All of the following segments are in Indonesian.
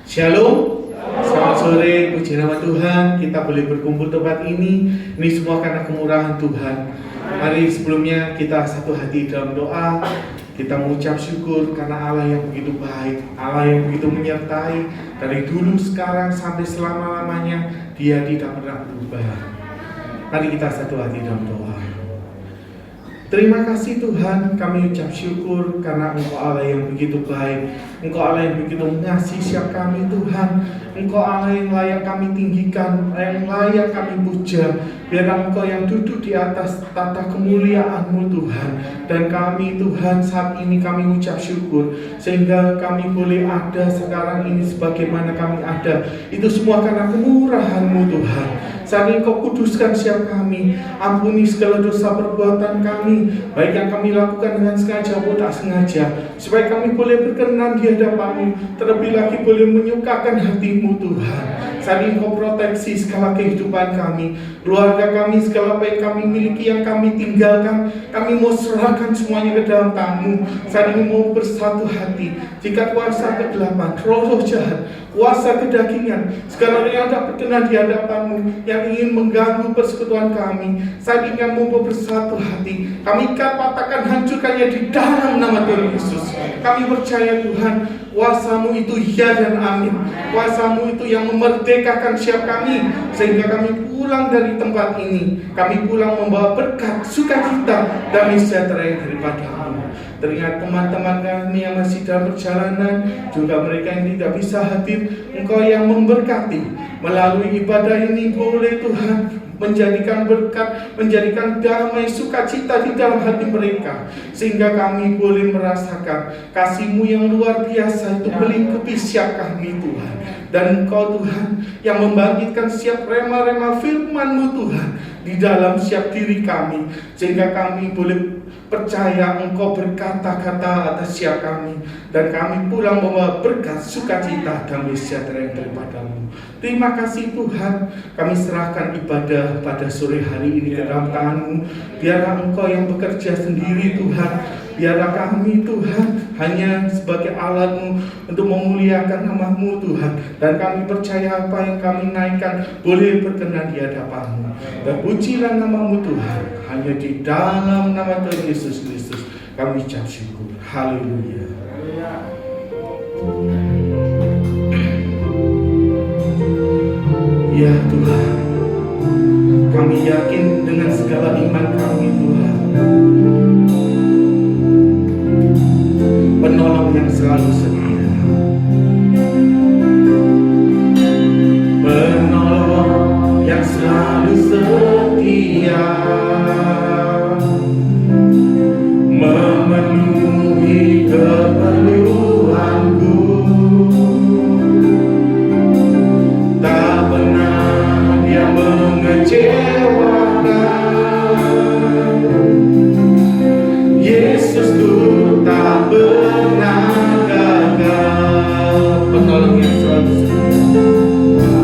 Shalom, selamat sore, puji nama Tuhan. Kita boleh berkumpul tempat ini semua karena kemurahan Tuhan. Mari sebelumnya kita satu hati dalam doa. Kita mengucap syukur karena Allah yang begitu baik, Allah yang begitu menyertai dari dulu, sekarang, sampai selama-lamanya. Dia tidak pernah berubah. Mari kita satu hati dalam doa. Terima kasih Tuhan, kami ucap syukur karena Engkau Allah yang begitu baik, Engkau Allah yang begitu mengasihi setiap kami Tuhan. Engkau Allah yang layak kami tinggikan, yang layak kami puja. Biarlah Engkau yang duduk di atas tata kemuliaan-Mu Tuhan. Dan kami Tuhan saat ini kami ucap syukur sehingga kami boleh ada sekarang ini sebagaimana kami ada. Itu semua karena kemurahan-Mu Tuhan. Saat ini Engkau kuduskan setiap kami, ampuni segala dosa perbuatan kami, baik yang kami lakukan dengan sengaja maupun tak sengaja, supaya kami boleh berkenan di hadapan-Mu, terlebih lagi boleh menyukakan hati-Mu Tuhan. Saat ini Engkau proteksi segala kehidupan kami, keluarga kami, segala apa yang kami miliki, yang kami tinggalkan, kami mau serahkan semuanya ke dalam tangan-Mu. Saat ini mau bersatu hati. Jika kuasa kegelapan, roh-roh jahat, kuasa kedagingan, segala yang tak berkenan di hadapan-Mu, yang ingin mengganggu persekutuan kami, saat ini kami mau bersatu hati. Kami katakan hancurkannya di dalam nama Tuhan Yesus. Kami percaya Tuhan, kuasa-Mu itu ya dan amin. Kuasa-Mu itu yang memerdekakan setiap kami, sehingga kami pulang dari tempat ini, kami pulang membawa berkat, sukacita, damai sejahtera yang daripada-Mu. Teringat teman-teman kami yang masih dalam perjalanan, juga mereka yang tidak bisa hadir, Engkau yang memberkati. Melalui ibadah ini boleh Tuhan menjadikan berkat, menjadikan damai sukacita di dalam hati mereka, sehingga kami boleh merasakan kasih-Mu yang luar biasa itu melingkupi setiap kami Tuhan. Dan Engkau Tuhan yang membangkitkan setiap rema-rema firman-Mu Tuhan di dalam setiap diri kami, sehingga kami boleh percaya Engkau berkata-kata atas setiap kami, dan kami pulang membawa berkat, sukacita, damai sejahtera yang daripada-Mu. Terima kasih Tuhan, kami serahkan ibadah pada sore hari ini ke dalam tangan-Mu. Biarlah Engkau yang bekerja sendiri Tuhan. Biarlah kami Tuhan hanya sebagai alat-Mu untuk memuliakan nama-Mu Tuhan. Dan kami percaya apa yang kami naikkan boleh berkenan di hadapan-Mu. Dan pujilah nama-Mu Tuhan. Hanya di dalam nama Tuhan Yesus Kristus kami ucap syukur. Haleluya. Ya Tuhan, kami yakin dengan segala iman kami Tuhan, penolong yang selalu setia, penolong yang selalu setia, memenuhi keperluanku. Tak pernah Dia mengecewakan. Yesus tuh tak pernah gagal. Penolong yang selalu setia,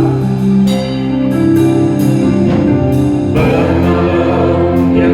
penolong yang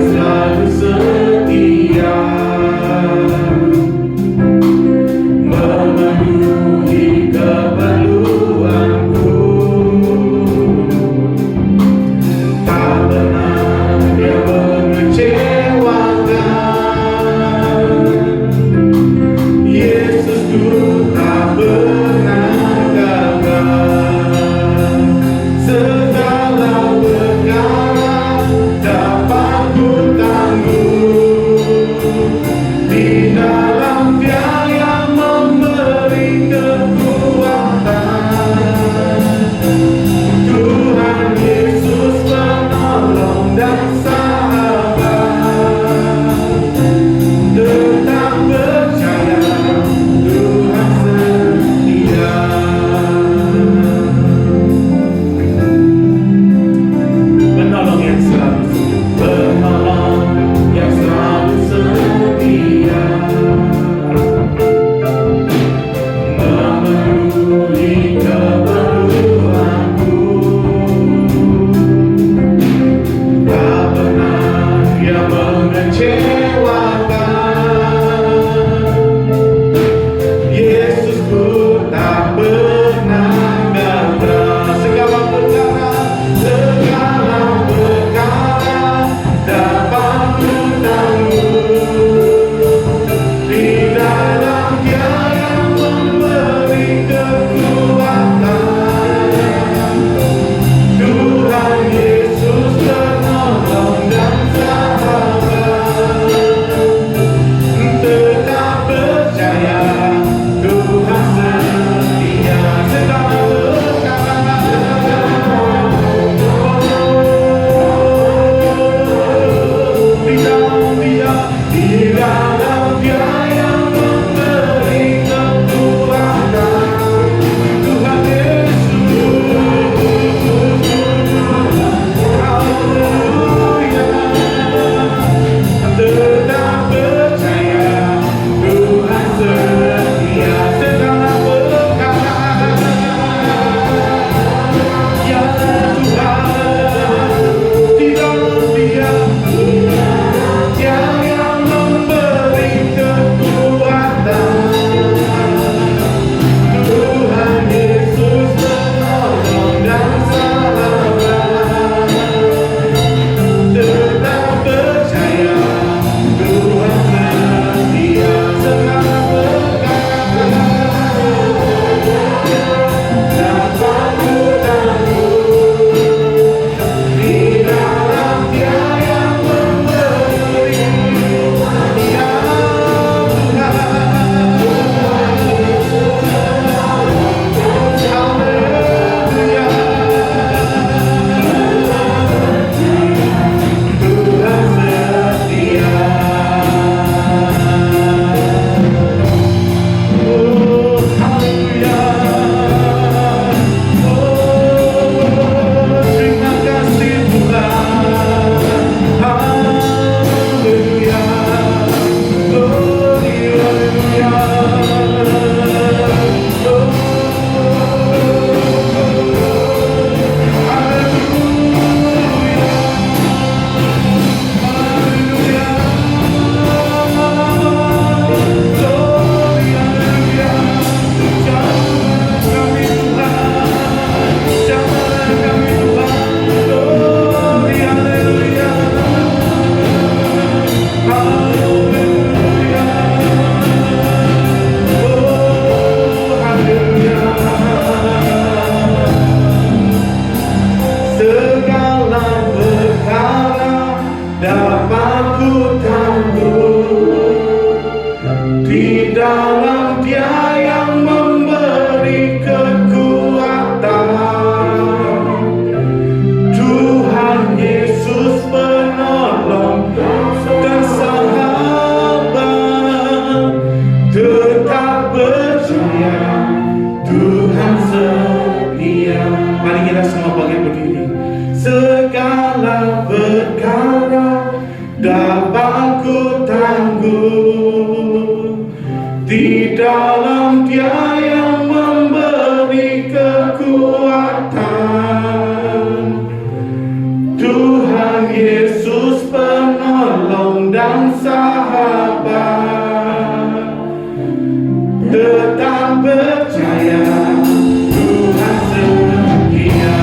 Dia yang memberi kekuatan. Tuhan Yesus penolong dan sahabat. Tetap percaya Tuhan setia.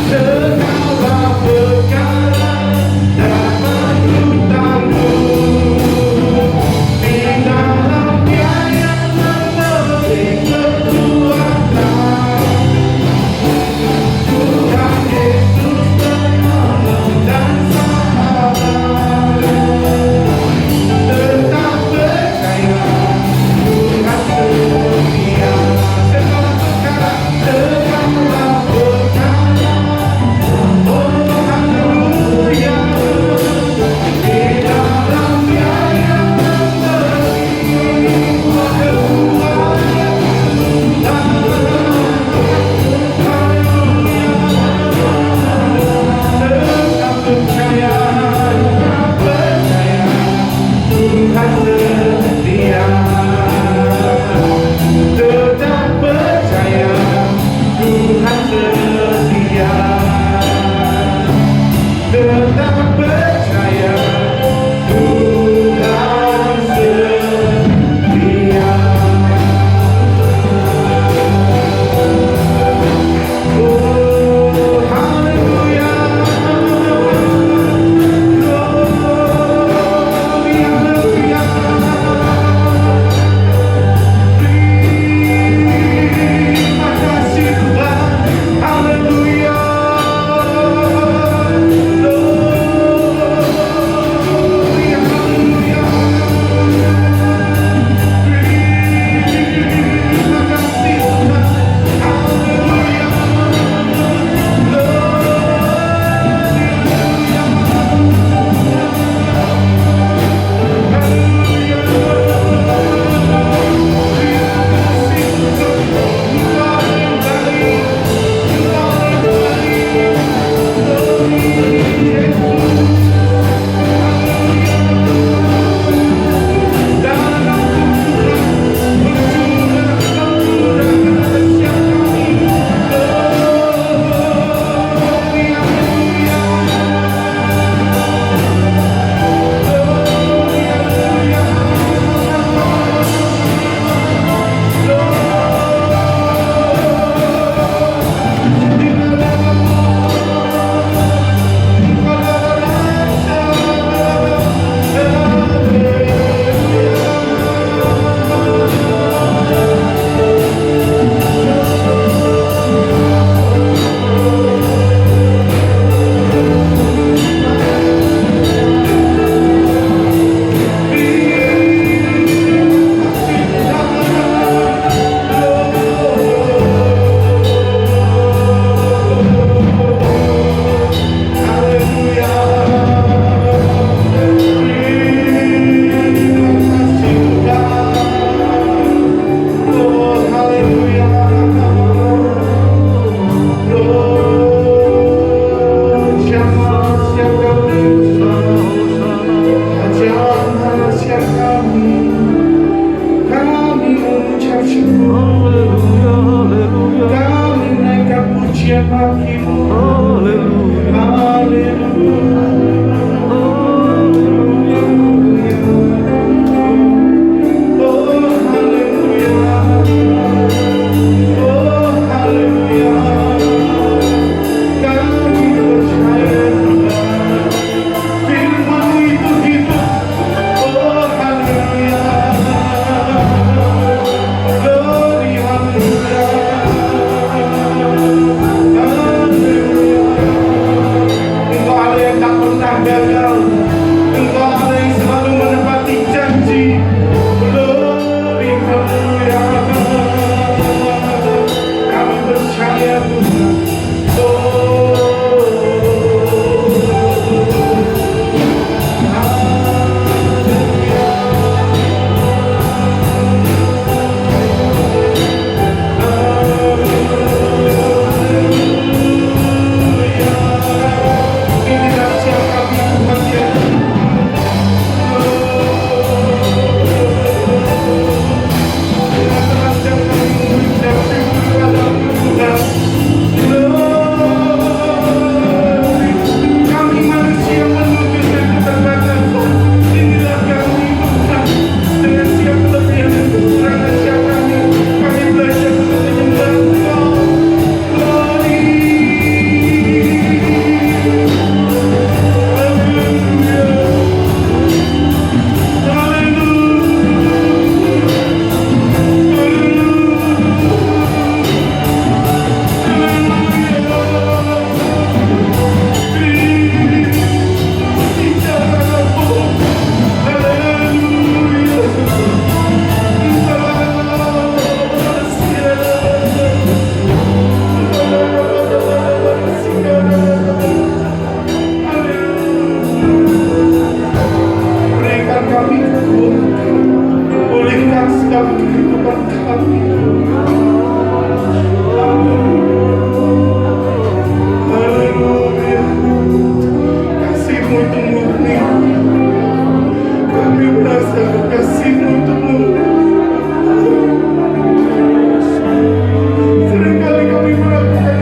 Segala perkara dapat kutanggung di dalam Dia yang memberi kekuatan. Tuhan Yesus penolong dan sahabat. Tetap kehidupan kami. Haleluya. Kasih-Mu itu murni. Kami merasa kasih-Mu itu murni. Seringkali kami melakukan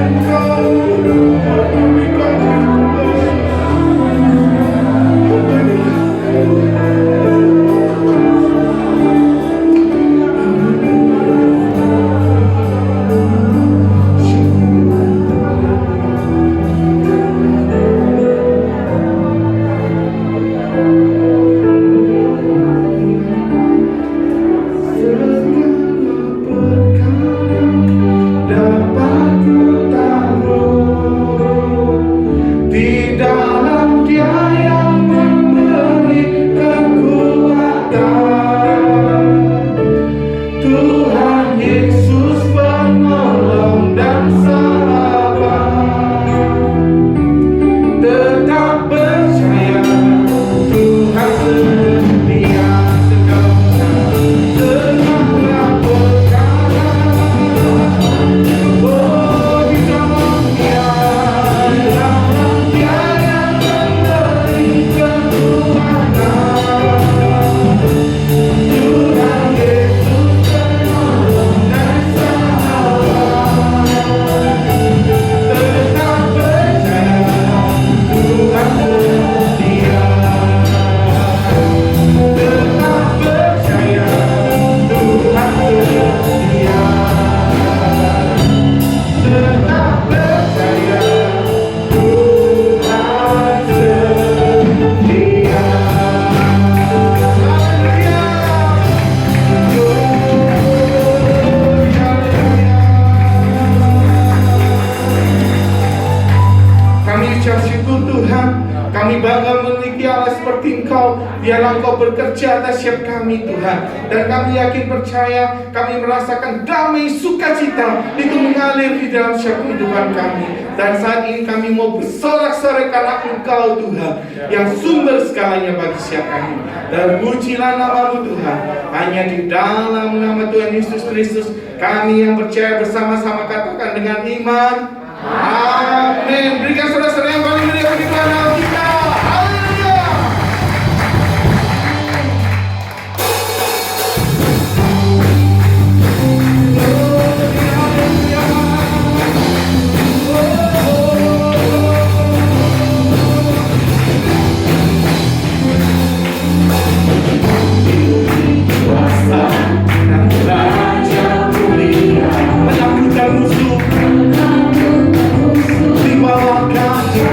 Engkau, kami biarlah Engkau bekerja atas setiap kami Tuhan. Dan kami yakin percaya, kami merasakan damai sukacita itu mengalir di dalam setiap kehidupan kami. Dan saat ini kami mau bersorak-sorai karena Engkau Tuhan yang sumber segalanya bagi setiap kami. Dan pujilah nama-Mu Tuhan. Hanya di dalam nama Tuhan Yesus Kristus kami yang percaya bersama-sama katakan dengan iman, amin. Berikan saudara-saudara yang paling meriah bagi Tuhan kita. Musuh di bawah kaki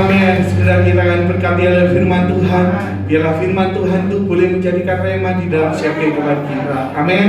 Amin. Segera kita akan berkati oleh firman Tuhan. Biarlah firman Tuhan itu boleh menjadikan rema di dalam setiap kehidupan kita. Amin.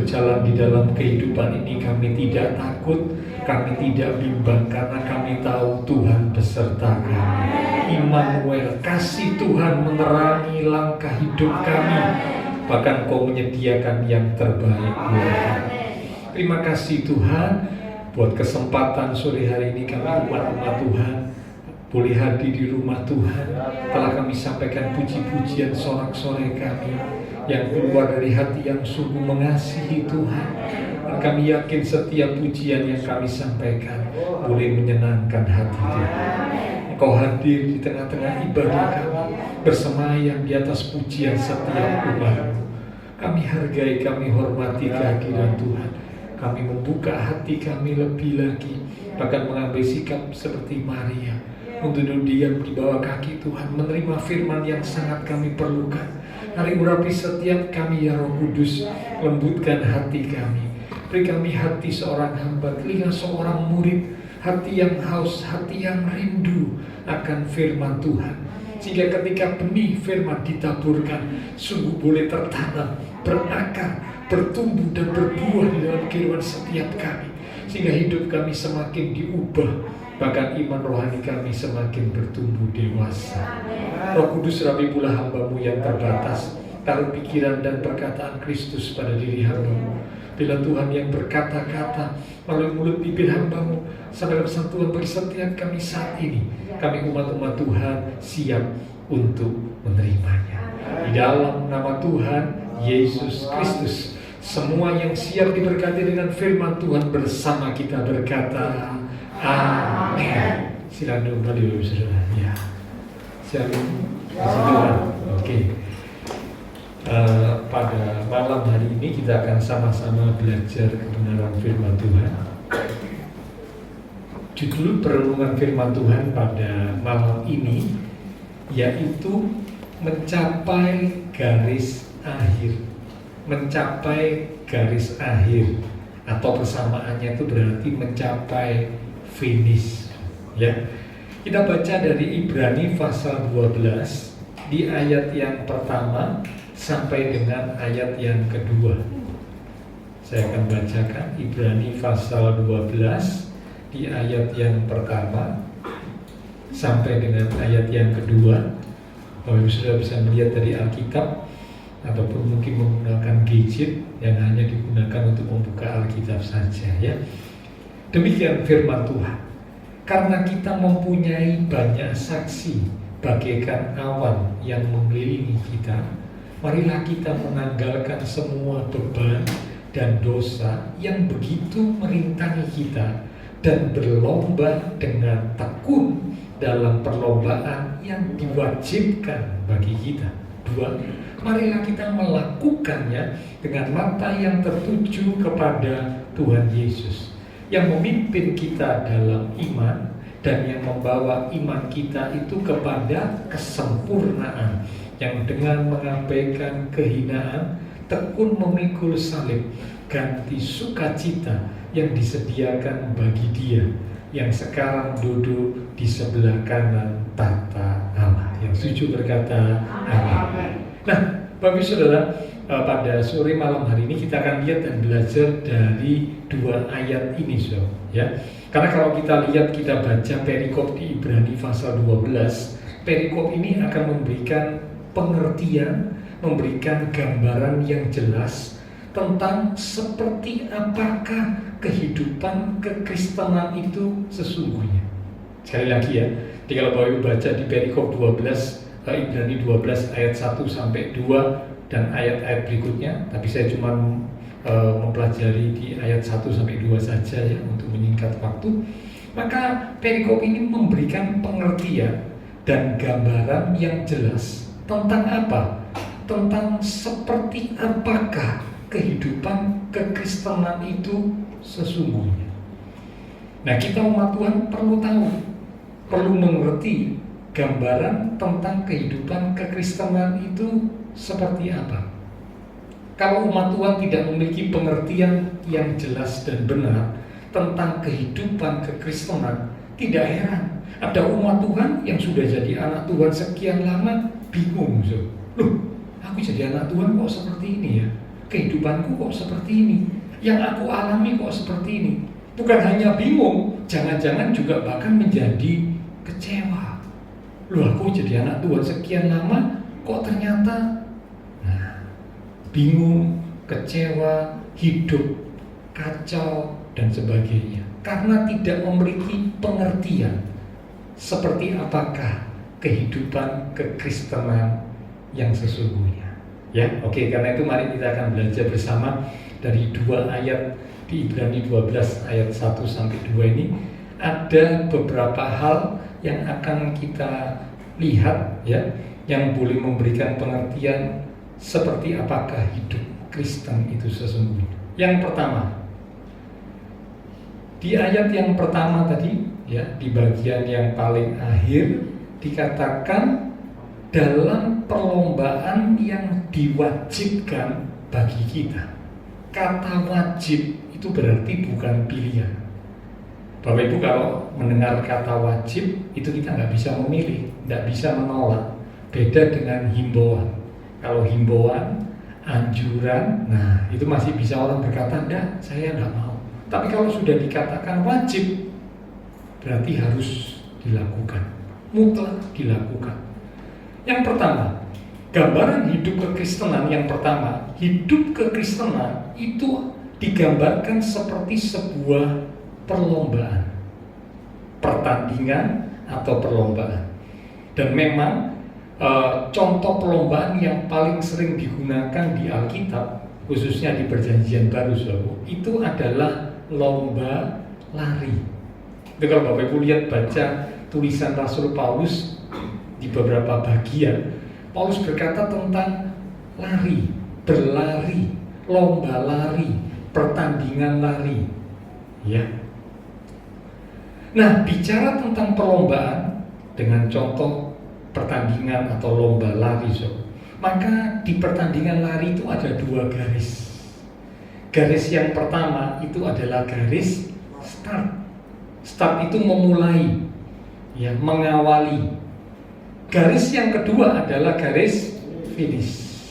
berjalan di dalam kehidupan ini kami tidak takut, kami tidak bimbang, karena kami tahu Tuhan beserta kami. Immanuel, kasih Tuhan menerangi langkah hidup kami, bahkan Kau menyediakan yang terbaik buat kami. Terima kasih Tuhan buat kesempatan sore hari ini kami umat-umat Tuhan boleh hadir di rumah Tuhan. Telah kami sampaikan puji-pujian sorak-sorai kami yang keluar dari hati yang sungguh mengasihi Tuhan. Dan kami yakin setiap pujian yang kami sampaikan boleh menyenangkan hati Tuhan. Engkau hadir di tengah-tengah ibadah kami, bersemayam di atas pujian setiap umat-Mu. Kami hargai, kami hormati kehadiran Tuhan. Kami membuka hati kami lebih lagi, bahkan mengambil sikap seperti Maria, untuk duduk diam di bawah kaki Tuhan, menerima firman yang sangat kami perlukan. Hari urapi setiap kami ya Roh Kudus, lembutkan hati kami. Beri kami hati seorang hamba, telinga seorang murid, hati yang haus, hati yang rindu akan firman Tuhan. Sehingga ketika benih firman ditaburkan, sungguh boleh tertanam, berakar, bertumbuh dan berbuah di dalam kehidupan setiap kami. Sehingga hidup kami semakin diubah, bahkan iman rohani kami semakin bertumbuh dewasa. Roh Kudus, rapi pula hamba-Mu yang terbatas, taruh pikiran dan perkataan Kristus pada diri hamba-Mu. Bila Tuhan yang berkata-kata melalui mulut bibir hamba-Mu, sampai Tuhan bagi setiap kami saat ini, kami umat-umat Tuhan siap untuk menerimanya. Di dalam nama Tuhan Yesus Kristus, semua yang siap diberkati dengan firman Tuhan bersama kita berkata amin. Silakan kembali Bapak Saudara. Ya. Shalom. Tuhan. Oke. Pada malam hari ini kita akan sama-sama belajar kebenaran firman Tuhan. Judul perenungan firman Tuhan pada malam ini yaitu mencapai garis akhir. Mencapai garis akhir, atau persamaannya itu berarti mencapai finish. Ya. Kita baca dari Ibrani pasal 12 di ayat yang pertama sampai dengan ayat yang kedua. Saya akan bacakan Ibrani pasal 12 di ayat yang pertama sampai dengan ayat yang kedua. Bapak Ibu sudah bisa melihat dari Alkitab ataupun mungkin menggunakan gadget yang hanya digunakan untuk membuka Alkitab saja, ya. Demikian firman Tuhan. Karena kita mempunyai banyak saksi bagaikan awan yang mengelilingi kita, marilah kita menanggalkan semua beban dan dosa yang begitu merintangi kita dan berlomba dengan tekun dalam perlombaan yang diwajibkan bagi kita. 2. Marilah kita melakukannya dengan mata yang tertuju kepada Tuhan Yesus, yang memimpin kita dalam iman dan yang membawa iman kita itu kepada kesempurnaan, yang dengan mengabaikan kehinaan tekun memikul salib, ganti sukacita yang disediakan bagi Dia yang sekarang duduk di sebelah kanan tahta Allah. Yang setuju berkata amin. Nah, Bapak Saudara, pada sore malam hari ini kita akan lihat dan belajar dari dua ayat ini, so, ya. Karena kalau kita lihat, kita baca perikop di Ibrani pasal 12, perikop ini akan memberikan pengertian, memberikan gambaran yang jelas tentang seperti apakah kehidupan kekristenan itu sesungguhnya. Sekali lagi ya, jadi kalau Bapak Ibu baca di perikop 12, Ibrani 12 ayat 1 sampai 2 dan ayat-ayat berikutnya, tapi saya cuma mempelajari di ayat 1 sampai 2 saja ya untuk menyingkat waktu. Maka perikop ini memberikan pengertian dan gambaran yang jelas tentang apa? Tentang seperti apakah kehidupan kekristenan itu sesungguhnya. Nah, kita umat Tuhan perlu tahu, perlu mengerti gambaran tentang kehidupan kekristenan itu seperti apa. Kalau umat Tuhan tidak memiliki pengertian yang jelas dan benar tentang kehidupan kekristenan, tidak heran ada umat Tuhan yang sudah jadi anak Tuhan sekian lama bingung, so. Loh, aku jadi anak Tuhan kok seperti ini ya? kehidupanku kok seperti ini, yang aku alami kok seperti ini. Bukan hanya bingung, jangan-jangan juga bahkan menjadi kecewa. Loh, aku jadi anak Tuhan sekian lama, kok ternyata bingung, kecewa, hidup kacau dan sebagainya, karena tidak memiliki pengertian seperti apakah kehidupan kekristenan yang sesungguhnya. Ya, oke, karena itu mari kita akan belajar bersama dari 2 ayat di Ibrani 12 ayat 1 sampai 2 ini. Ada beberapa hal yang akan kita lihat ya, yang boleh memberikan pengertian seperti apakah hidup Kristen itu sesungguhnya. Yang pertama, di ayat yang pertama tadi ya, di bagian yang paling akhir dikatakan dalam perlombaan yang diwajibkan bagi kita. Kata wajib itu berarti bukan pilihan. Bapak Ibu kalau mendengar kata wajib itu kita nggak bisa memilih, nggak bisa menolak. Beda dengan himbauan. Kalau himbauan, anjuran, nah itu masih bisa orang berkata, enggak, saya nggak mau. Tapi kalau sudah dikatakan wajib, berarti harus dilakukan, mutlak dilakukan. Yang pertama, gambaran hidup kekristenan yang pertama, hidup kekristenan itu digambarkan seperti sebuah perlombaan, pertandingan atau perlombaan. Dan memang contoh perlombaan yang paling sering digunakan di Alkitab, khususnya di Perjanjian Baru, itu adalah lomba lari. Jadi kalau Bapak Ibu lihat baca tulisan Rasul Paulus di beberapa bagian, Paulus berkata tentang lari, berlari, lomba lari, pertandingan lari. Ya. Nah, bicara tentang perlombaan dengan contoh pertandingan atau lomba lari, maka di pertandingan lari itu ada 2 garis. Garis yang pertama itu adalah garis start. Start itu memulai, ya, mengawali. Garis yang kedua adalah garis finish.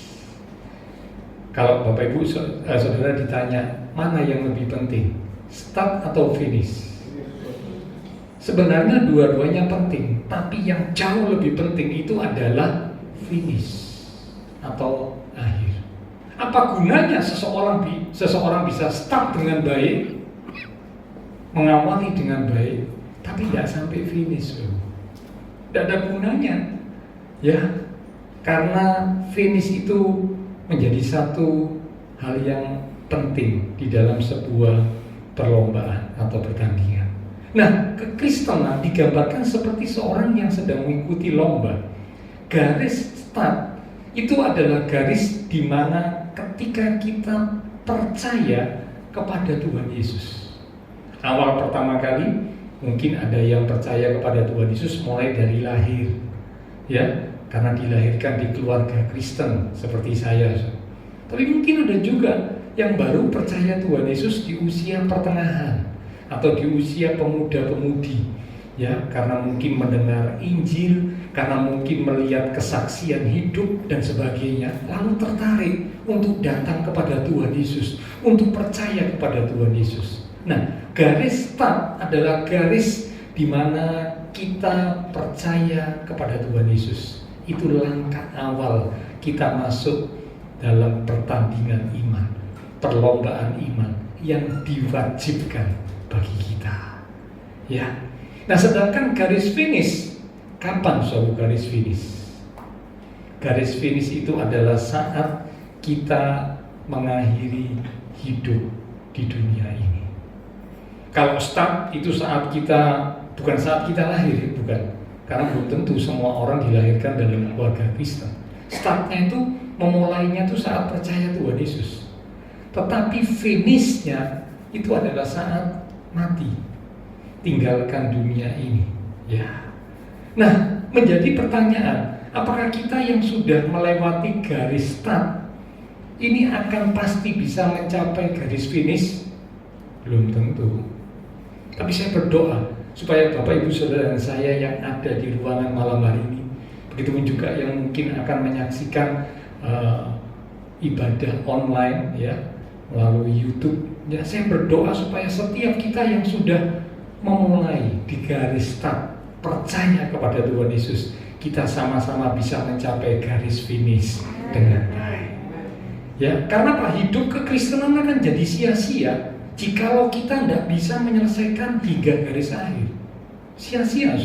Kalau Bapak Ibu saudara ditanya mana yang lebih penting, start atau finish? Sebenarnya dua-duanya penting, tapi yang jauh lebih penting itu adalah finish atau akhir. Apa gunanya seseorang bisa start dengan baik, mengawali dengan baik, tapi tidak sampai finish? Tidak ada gunanya, ya, karena finish itu menjadi satu hal yang penting di dalam sebuah perlombaan atau pertandingan. Nah, kekristenan digambarkan seperti seorang yang sedang mengikuti lomba. Garis start itu adalah garis di mana ketika kita percaya kepada Tuhan Yesus. Awal pertama kali mungkin ada yang percaya kepada Tuhan Yesus mulai dari lahir, ya, karena dilahirkan di keluarga Kristen seperti saya. Tapi mungkin ada juga yang baru percaya Tuhan Yesus di usia pertengahan atau di usia pemuda-pemudi, ya, karena mungkin mendengar Injil, karena mungkin melihat kesaksian hidup dan sebagainya, lalu tertarik untuk datang kepada Tuhan Yesus, untuk percaya kepada Tuhan Yesus. Nah, garis start adalah garis di mana kita percaya kepada Tuhan Yesus. Itu langkah awal kita masuk dalam pertandingan iman, perlombaan iman yang diwajibkan bagi kita. Ya. Nah, sedangkan garis finish, kapan suatu garis finish? Garis finish itu adalah saat kita mengakhiri hidup di dunia ini. Kalau start itu saat kita, bukan saat kita lahir, bukan. Karena belum tentu semua orang dilahirkan dalam keluarga Kristen. Startnya itu, memulainya itu saat percaya Tuhan Yesus. Tetapi finishnya itu adalah saat mati, tinggalkan dunia ini. Ya. Nah, menjadi pertanyaan, apakah kita yang sudah melewati garis start ini akan pasti bisa mencapai garis finish? Belum tentu. Tapi saya berdoa supaya Bapak Ibu Saudara dan saya yang ada di ruangan malam hari ini, begitu juga yang mungkin akan menyaksikan ibadah online ya, melalui YouTube. Ya, saya berdoa supaya setiap kita yang sudah memulai di garis start percaya kepada Tuhan Yesus, kita sama-sama bisa mencapai garis finish dengan baik. Ya, karena apa? Hidup kekristenan akan jadi sia-sia jikalau kita tidak bisa menyelesaikan 3 garis akhir. Sia-sia,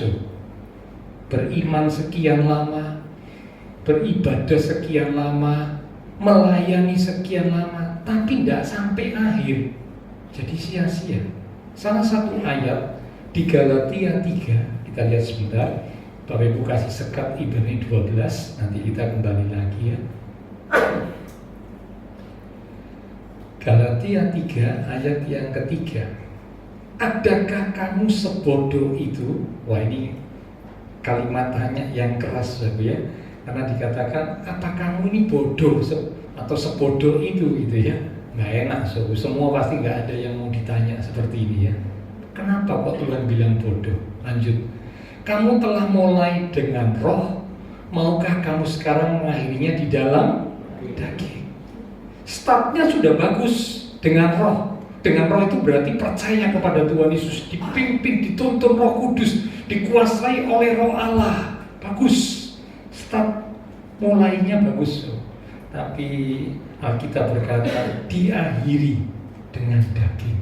beriman sekian lama, beribadah sekian lama, melayani sekian lama, tapi tidak sampai akhir, jadi sia-sia. Salah satu ayat di Galatia 3, kita lihat sebentar. Bapak Ibu kasih sekat Ibrani 12, nanti kita kembali lagi ya. Galatia 3 ayat yang ketiga. Adakah kamu sebodoh itu? Wah, ini kalimat tanya yang keras ya. Karena dikatakan, apa kamu ini bodoh atau sebodoh itu gitu ya. Nggak enak, semua pasti nggak ada yang mau ditanya seperti ini ya. Kenapa kok Tuhan bilang bodoh? Lanjut. Kamu telah mulai dengan roh, maukah kamu sekarang mengakhirinya di dalam daging? Startnya sudah bagus dengan roh. Dengan roh itu berarti percaya kepada Tuhan Yesus, dipimpin, dituntun Roh Kudus, dikuasai oleh Roh Allah. Bagus. Start mulainya bagus. Tapi Alkitab berkata diakhiri dengan daging.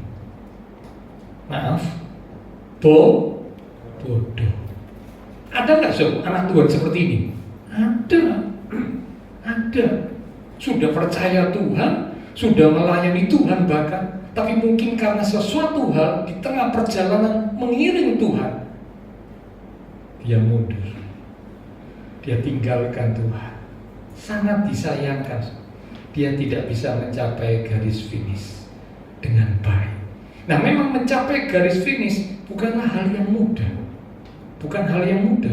Maaf, bodoh. Ada nggak anak Tuhan seperti ini? Ada. Sudah percaya Tuhan, sudah melayani Tuhan bahkan, tapi mungkin karena sesuatu hal di tengah perjalanan mengiring Tuhan, dia mundur, dia tinggalkan Tuhan. Sangat disayangkan, dia tidak bisa mencapai garis finish dengan baik. Nah, memang mencapai garis finish bukanlah hal yang mudah. Bukan hal yang mudah.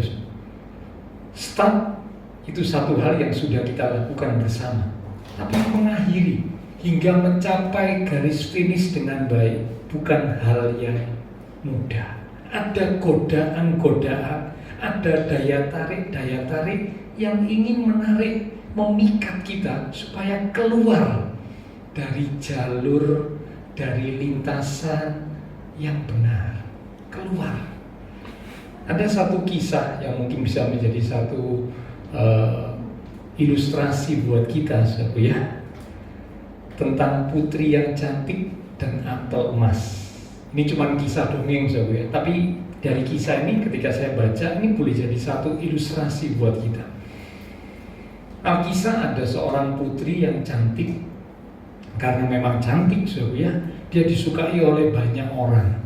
Start itu satu hal yang sudah kita lakukan bersama. Tapi mengakhiri hingga mencapai garis finish dengan baik bukan hal yang mudah. Ada godaan-godaan, ada daya tarik yang ingin menarik, memikat kita supaya keluar dari jalur, dari lintasan yang benar. Keluar. Ada satu kisah yang mungkin bisa menjadi satu ilustrasi buat kita, saudara ya, tentang putri yang cantik dan apel emas. Ini cuma kisah dongeng, saudara ya, tapi dari kisah ini ketika saya baca, ini boleh jadi satu ilustrasi buat kita. Alkisah ada seorang putri yang cantik. Karena memang cantik, saudara ya, dia disukai oleh banyak orang.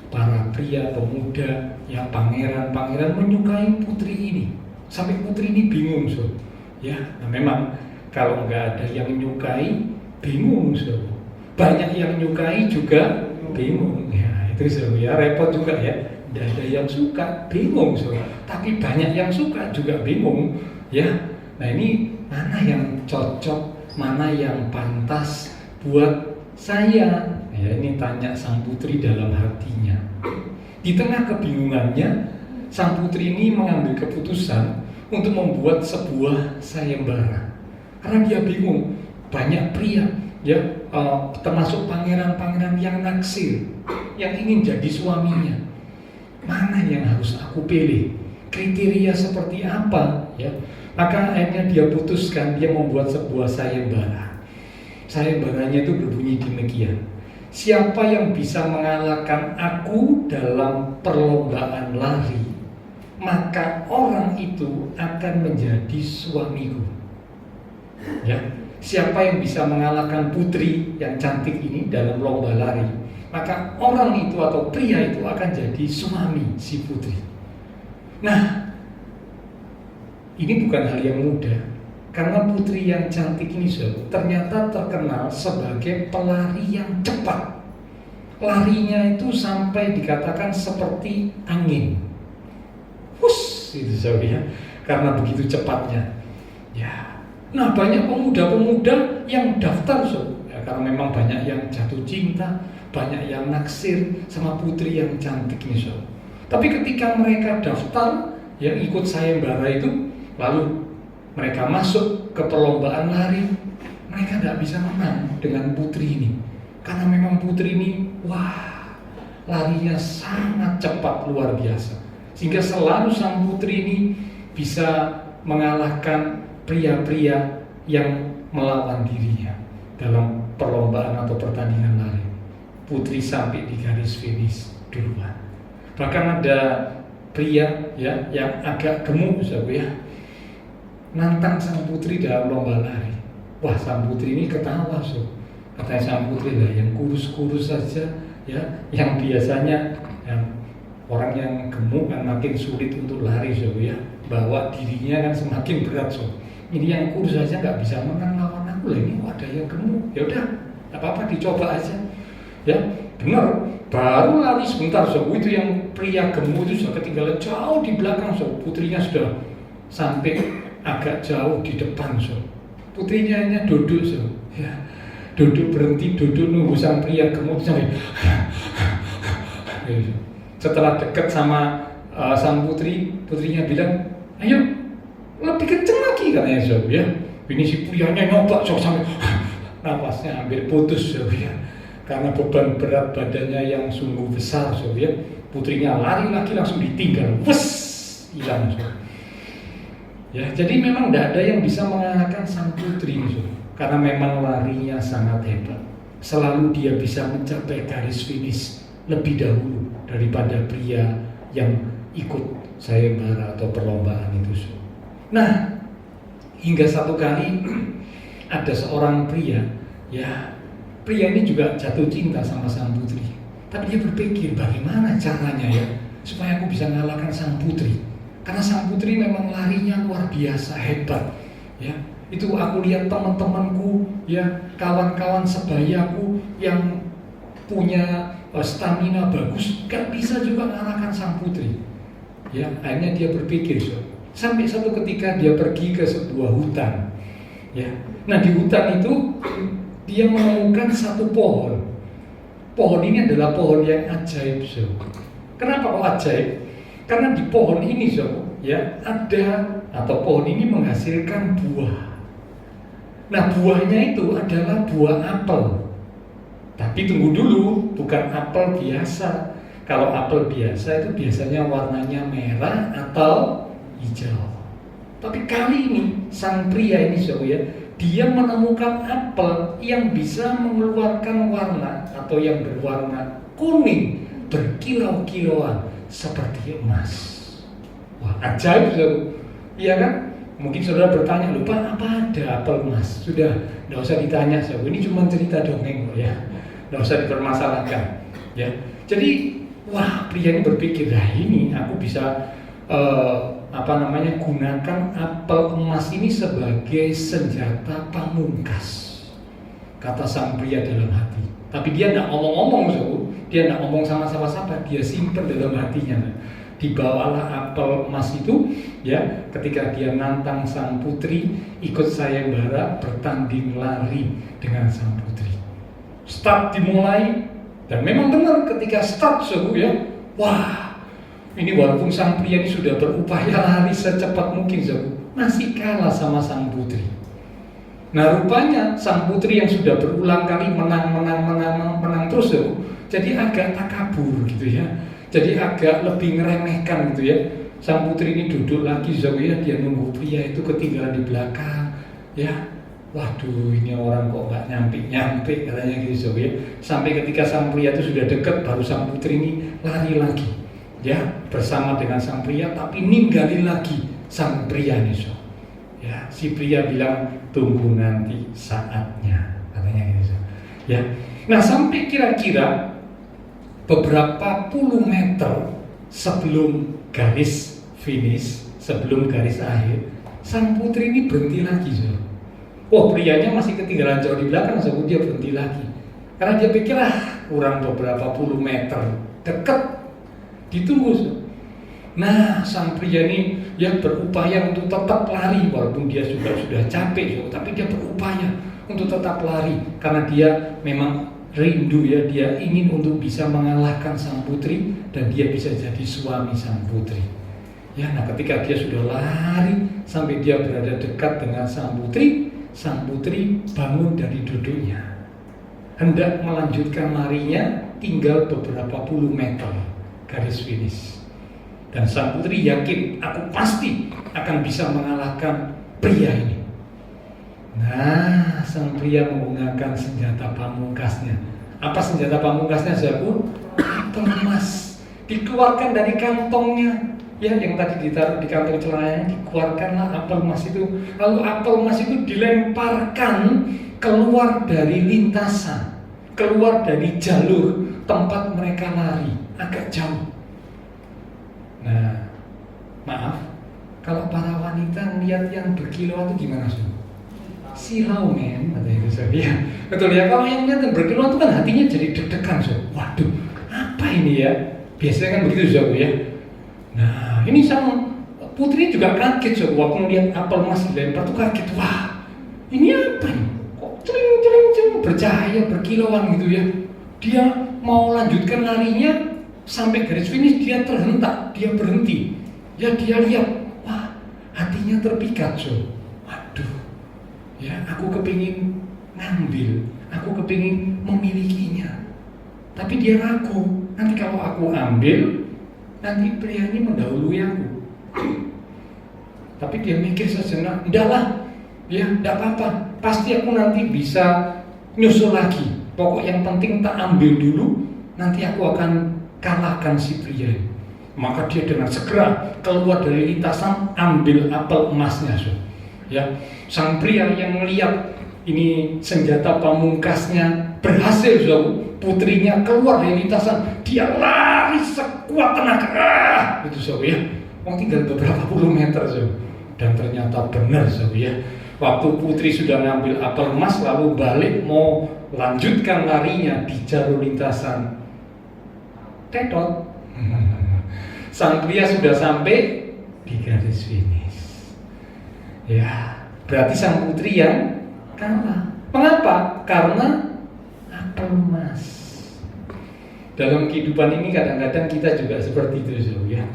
Para pria, pemuda, ya pangeran-pangeran menyukai putri ini. Sampai putri ini bingung, saudara. Ya, nah memang kalau nggak ada yang menyukai, bingung, saudara. Banyak yang menyukai juga bingung. Ya, itu saudara ya, repot juga ya. Tidak ada yang suka, bingung, saudara. Tapi banyak yang suka juga bingung. Ya, nah ini mana yang cocok, mana yang pantas buat saya? Ya, ini tanya sang putri dalam hatinya. Di tengah kebingungannya, sang putri ini mengambil keputusan untuk membuat sebuah sayembara. Karena dia bingung, banyak pria, ya, termasuk pangeran-pangeran yang naksir, yang ingin jadi suaminya. Mana yang harus aku pilih? Kriteria seperti apa? Ya, maka akhirnya dia putuskan, dia membuat sebuah sayembara. Sayembaranya itu berbunyi demikian. Siapa yang bisa mengalahkan aku dalam perlombaan lari, maka orang itu akan menjadi suamiku. Ya, siapa yang bisa mengalahkan putri yang cantik ini dalam lomba lari, maka orang itu atau pria itu akan jadi suami si putri. Nah, ini bukan hal yang mudah. Karena putri yang cantik ini ternyata terkenal sebagai pelari yang cepat. Larinya itu sampai dikatakan seperti angin. Hus, itu ya. Karena begitu cepatnya. Ya. Nah, banyak pemuda-pemuda yang daftar ya, karena memang banyak yang jatuh cinta, banyak yang naksir sama putri yang cantik ini Tapi ketika mereka daftar yang ikut sayembara itu, lalu mereka masuk ke perlombaan lari. mereka tidak bisa menang dengan putri ini. Karena memang putri ini, wah, larinya sangat cepat, luar biasa. Sehingga selalu sang putri ini bisa mengalahkan pria-pria yang melawan dirinya dalam perlombaan atau pertandingan lari. Putri sampai di garis finish duluan. Bahkan ada pria ya yang agak gemuk ya, nantang sang putri dalam lomba lari. Wah, sang putri ini ketawa katanya sang putri lah yang kurus-kurus saja ya, yang biasanya orang yang gemuk kan makin sulit untuk lari ya, bawa dirinya kan semakin berat ini yang kurus saja nggak bisa menang lawan aku lah, ini ada yang gemuk, ya udah apa-apa dicoba aja ya. Benar, baru lari sebentar itu yang pria gemuk itu sudah ketinggalan jauh di belakang putrinya sudah sampai agak jauh di depan putrinya hanya duduk ya, duduk berhenti, duduk nunggu sang pria gemuk sampai setelah dekat sama sang putrinya bilang, ayo lebih kenceng lagi katanya ya. Ini si prianya nyoba sampai napasnya hampir putus ya, karena beban berat badannya yang sungguh besar ya. Putrinya lari lagi langsung ditinggal, hilang ya. Jadi memang tidak ada yang bisa mengalahkan sang putri karena memang larinya sangat hebat. Selalu dia bisa mencapai garis finish lebih dahulu daripada pria yang ikut sayembara atau perlombaan itu. Nah, hingga satu kali ada seorang pria ya, pria ini juga jatuh cinta sama sang putri. Tapi dia berpikir bagaimana caranya ya supaya aku bisa mengalahkan sang putri. Karena sang putri memang larinya luar biasa hebat ya. Itu aku lihat teman-temanku ya, kawan-kawan sebayaku yang punya stamina bagus gak bisa juga mengalahkan sang putri ya. Akhirnya dia berpikir sampai satu ketika dia pergi ke sebuah hutan ya. Nah, di hutan itu dia menemukan satu pohon. Pohon ini adalah pohon yang ajaib Kenapa kok ajaib? Karena di pohon ini ya ada, atau pohon ini menghasilkan buah. Nah, buahnya itu adalah buah apel. Tapi tunggu dulu, bukan apel biasa. Kalau apel biasa itu biasanya warnanya merah atau hijau. Tapi kali ini sang pria ini ya, dia menemukan apel yang bisa mengeluarkan warna atau yang berwarna kuning berkilau-kilauan seperti emas. Wah, ajaib iya kan? Mungkin saudara bertanya, lupa apa ada apel emas? Sudah, tidak usah ditanya ini cuma cerita dongeng ya, tidak usah dipermasalahkan ya. Jadi wah, pria ini berpikir, ini aku bisa gunakan apel emas ini sebagai senjata pamungkas, kata sang pria dalam hati. Tapi dia tidak ngomong-ngomong dia tidak ngomong sama siapa-siapa, dia simpen dalam hatinya. Dibawalah apel emas itu ya, ketika dia nantang sang putri ikut sayembara bertanding lari dengan sang putri. Start dimulai, dan memang benar ketika start ya, wah, ini walaupun sang pria ini sudah berupaya lari secepat mungkin masih kalah sama sang putri. Nah, rupanya sang putri yang sudah berulang kali menang terus jadi agak takabur gitu ya. Jadi agak lebih ngeremehkan gitu ya. Sang putri ini duduk lagi ya, dia nunggu pria itu ketinggalan di belakang ya. Waduh, ini orang kok nggak nyampe katanya gitu ya. Sampai ketika sang pria itu sudah dekat, baru sang putri ini lari lagi ya bersama dengan sang pria, tapi ninggalin lagi sang pria nih ya. Si pria bilang tunggu nanti saatnya katanya gitu ya. Nah, sampai kira-kira beberapa puluh meter sebelum garis finish, sebelum garis akhir, sang putri ini berhenti lagi Oh, prianya masih ketinggalan jauh di belakang, dia berhenti lagi karena dia pikir kurang beberapa puluh meter, dekat, ditunggu Nah, sang pria ini yang berupaya untuk tetap lari walaupun dia sudah capek tapi dia berupaya untuk tetap lari karena dia memang rindu ya, dia ingin untuk bisa mengalahkan sang putri dan dia bisa jadi suami sang putri ya. Nah, ketika dia sudah lari sampai dia berada dekat dengan sang putri, sang putri bangun dari duduknya, hendak melanjutkan larinya, tinggal beberapa puluh meter garis finish. Dan sang putri yakin, aku pasti akan bisa mengalahkan pria ini. Nah, sang pria menggunakan senjata pamungkasnya. Apa senjata pamungkasnya, saudaraku? Apel emas. Dikeluarkan dari kantongnya, ya, yang tadi ditaruh di kantong celananya, dikeluarkanlah apel emas itu. Lalu apel emas itu dilemparkan keluar dari lintasan, keluar dari jalur tempat mereka lari, agak jauh. Nah, maaf, kalau para wanita melihat yang berkilauan itu gimana, sih? Silau, men, kata itu, so. Ya, betul ya. Kalau yang lihat yang berkilauan itu kan hatinya jadi deg-degan, so. Waduh, apa ini ya? Biasanya kan begitu, so, ya. Nah, ini sang putri juga kaget, so. Waktu melihat apel emas dilempar tuh kaget. Wah, ini apa ini? Kok celing bercahaya, berkilauan gitu ya? Dia mau lanjutkan larinya sampai garis finish, dia terhentak, dia berhenti. Ya, dia lihat, wah, hatinya terpikat, so. Waduh, ya, aku kepingin ngambil, aku kepingin memilikinya. Tapi dia ragu, nanti kalau aku ambil, nanti pria ini mendahului aku. Tapi dia mikir sejenak, udahlah, ya, tidak apa-apa, pasti aku nanti bisa nyusul lagi. Pokok yang penting tak ambil dulu, nanti aku akan kalahkan si pria ini. Maka dia dengan segera keluar dari lintasan, ambil apel emasnya, so. Ya, sang pria yang melihat ini senjata pamungkasnya berhasil, so. Putrinya keluar dari lintasan, dia lari sekuat tenaga, itu, so, ya. Tinggal beberapa puluh meter, so. Dan ternyata benar, so, ya. Waktu putri sudah ngambil apel emas lalu balik mau lanjutkan larinya di jalur lintasan, tetot, sang pria sudah sampai di garis finish. Ya, berarti sang putri yang kalah. Mengapa? Karena apel emas. Dalam kehidupan ini kadang-kadang kita juga seperti itu, ya.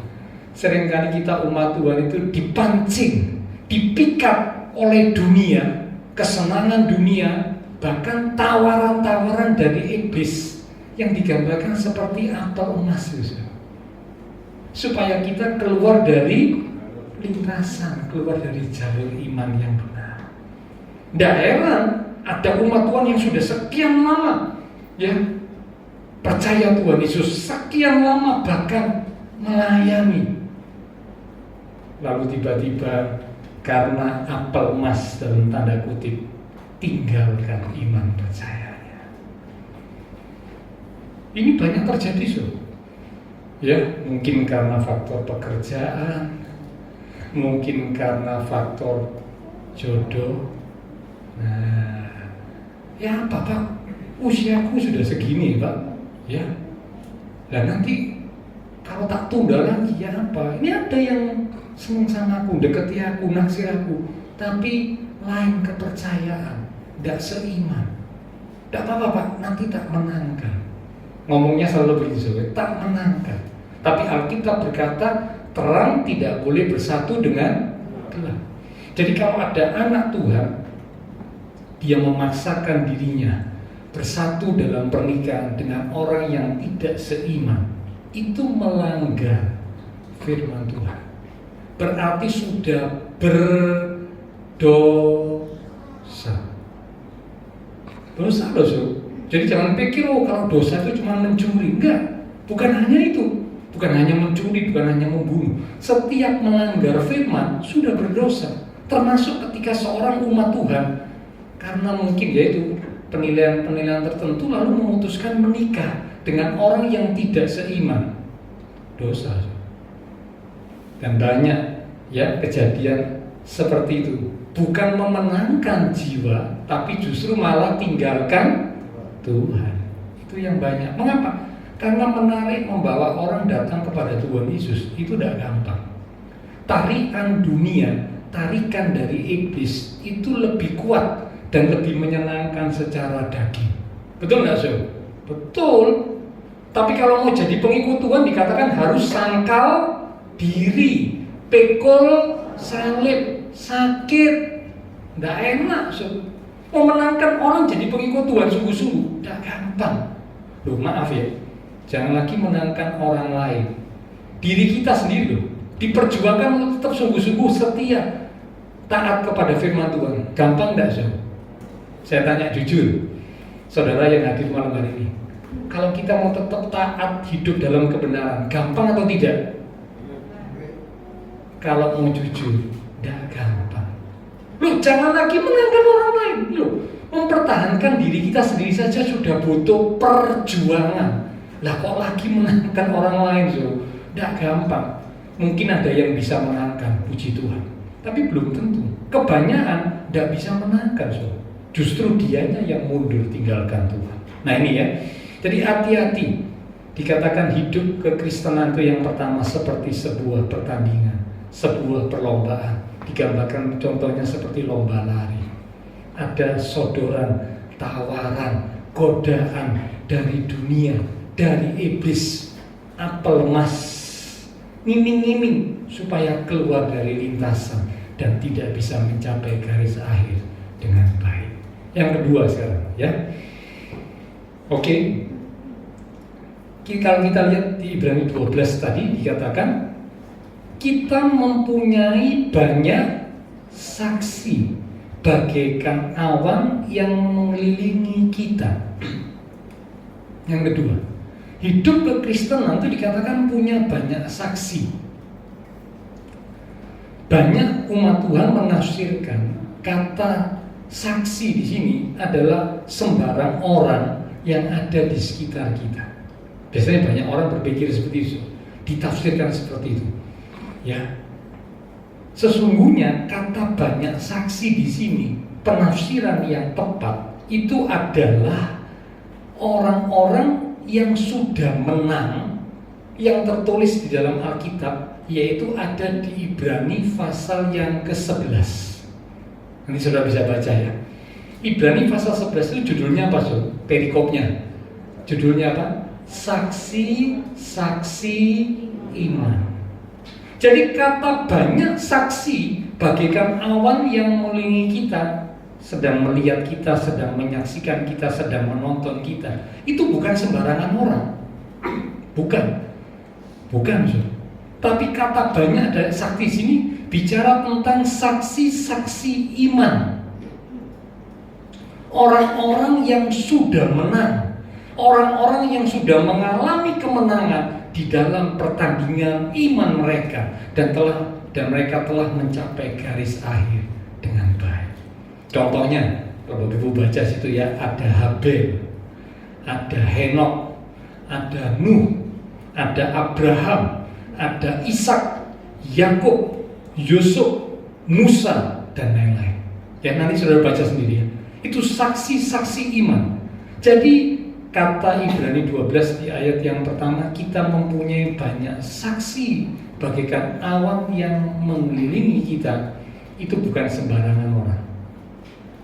Seringkali kita umat Tuhan itu dipancing, dipikat oleh dunia, kesenangan dunia, bahkan tawaran-tawaran dari iblis yang digambarkan seperti apel emas, supaya kita keluar dari lintasan, keluar dari jalur iman yang benar. Tidak heran ada umat Tuhan yang sudah sekian lama, ya, percaya Tuhan Yesus, sekian lama bahkan melayani, lalu tiba-tiba karena apel emas dalam tanda kutip tinggalkan iman percayanya. Ini banyak terjadi, so. Ya, mungkin karena faktor pekerjaan, mungkin karena faktor jodoh. Nah, ya, Bapak, usiaku sudah segini, Pak. Ya, dan nanti kalau tak tunda lagi, ya apa? Ini ada yang senang sama aku, deketi aku, naksir aku, tapi lain kepercayaan, tidak seiman. Tidak apa-apa, Pak, nanti tak menangkan. Ngomongnya selalu begitu, tak menangkan. Tapi Alkitab berkata, terang tidak boleh bersatu dengan gelap. Jadi kalau ada anak Tuhan, dia memaksakan dirinya bersatu dalam pernikahan dengan orang yang tidak seiman, itu melanggar firman Tuhan. Berarti sudah berdosa. Dosa loh, so. Jadi jangan pikir, oh, kalau dosa itu cuma mencuri. Enggak, bukan hanya itu. Bukan hanya mencuri, bukan hanya membunuh. Setiap melanggar firman sudah berdosa. Termasuk ketika seorang umat Tuhan, karena mungkin yaitu penilaian-penilaian tertentu, lalu memutuskan menikah dengan orang yang tidak seiman. Dosa. Dan banyak, ya, kejadian seperti itu. Bukan memenangkan jiwa, tapi justru malah tinggalkan Tuhan. Itu yang banyak. Mengapa? Karena menarik, membawa orang datang kepada Tuhan Yesus itu tidak gampang. Tarikan dunia, tarikan dari iblis itu lebih kuat dan lebih menyenangkan secara daging. Betul nggak, so? Betul. Tapi kalau mau jadi pengikut Tuhan dikatakan harus sangkal diri, pikul salib, sakit. Nggak enak, so. Memenangkan orang jadi pengikut Tuhan sungguh-sungguh, nggak gampang. Loh maaf ya, jangan lagi menangkan orang lain. Diri kita sendiri loh, diperjuangkan untuk tetap sungguh-sungguh setia, taat kepada firman Tuhan. Gampang nggak, so? Saya tanya jujur, saudara yang hadir malam hari ini, kalau kita mau tetap taat hidup dalam kebenaran, gampang atau tidak? Kalau mau jujur, tidak gampang. Loh, jangan lagi menangkan orang lain. Loh, mempertahankan diri kita sendiri saja sudah butuh perjuangan. Lah kok lagi menangkan orang lain, so? Tidak gampang. Mungkin ada yang bisa menangkan, puji Tuhan. Tapi belum tentu. Kebanyakan tidak bisa menangkan, so. Justru dianya yang mundur tinggalkan Tuhan. Nah ini ya. Jadi hati-hati. Dikatakan hidup kekristenan itu yang pertama seperti sebuah pertandingan, sebuah perlombaan. Digambarkan contohnya seperti lomba lari. Ada sodoran, tawaran, godaan dari dunia, dari iblis, apel emas, ngiming-ngiming supaya keluar dari lintasan dan tidak bisa mencapai garis akhir dengan baik. Yang kedua sekarang, ya. Oke. Kalau kita lihat di Ibrani 12 tadi dikatakan kita mempunyai banyak saksi bagaikan awan yang mengelilingi kita. Yang kedua, hidup kekristenan itu dikatakan punya banyak saksi. Banyak umat Tuhan menafsirkan kata saksi di sini adalah sembarang orang yang ada di sekitar kita. Biasanya banyak orang berpikir seperti itu, ditafsirkan seperti itu. Ya, sesungguhnya kata banyak saksi di sini, penafsiran yang tepat itu adalah orang-orang yang sudah menang, yang tertulis di dalam Alkitab, yaitu ada di Ibrani pasal yang ke-11. Nanti sudah bisa baca ya. Ibrani pasal 11 itu judulnya apa, so? Perikopnya. Judulnya apa? Saksi-saksi iman. Jadi kata banyak saksi bagaikan awan yang mengelilingi kita, sedang melihat kita, sedang menyaksikan kita, sedang menonton kita. Itu bukan sembarangan orang. Bukan. Tapi kata banyak dari saksi sini bicara tentang saksi-saksi iman. Orang-orang yang sudah menang, orang-orang yang sudah mengalami kemenangan di dalam pertandingan iman mereka dan mereka telah mencapai garis akhir dengan baik. Contohnya, kalau Ibu baca situ ya, ada Habel, ada Henok, ada Nuh, ada Abraham, ada Ishak, Yakub, Yusuf, Musa dan lain-lain. Ya nanti saudara baca sendiri ya. Itu saksi-saksi iman. Jadi kata Ibrani 12 di ayat yang pertama, kita mempunyai banyak saksi bagaikan awan yang mengelilingi kita. Itu bukan sembarangan orang,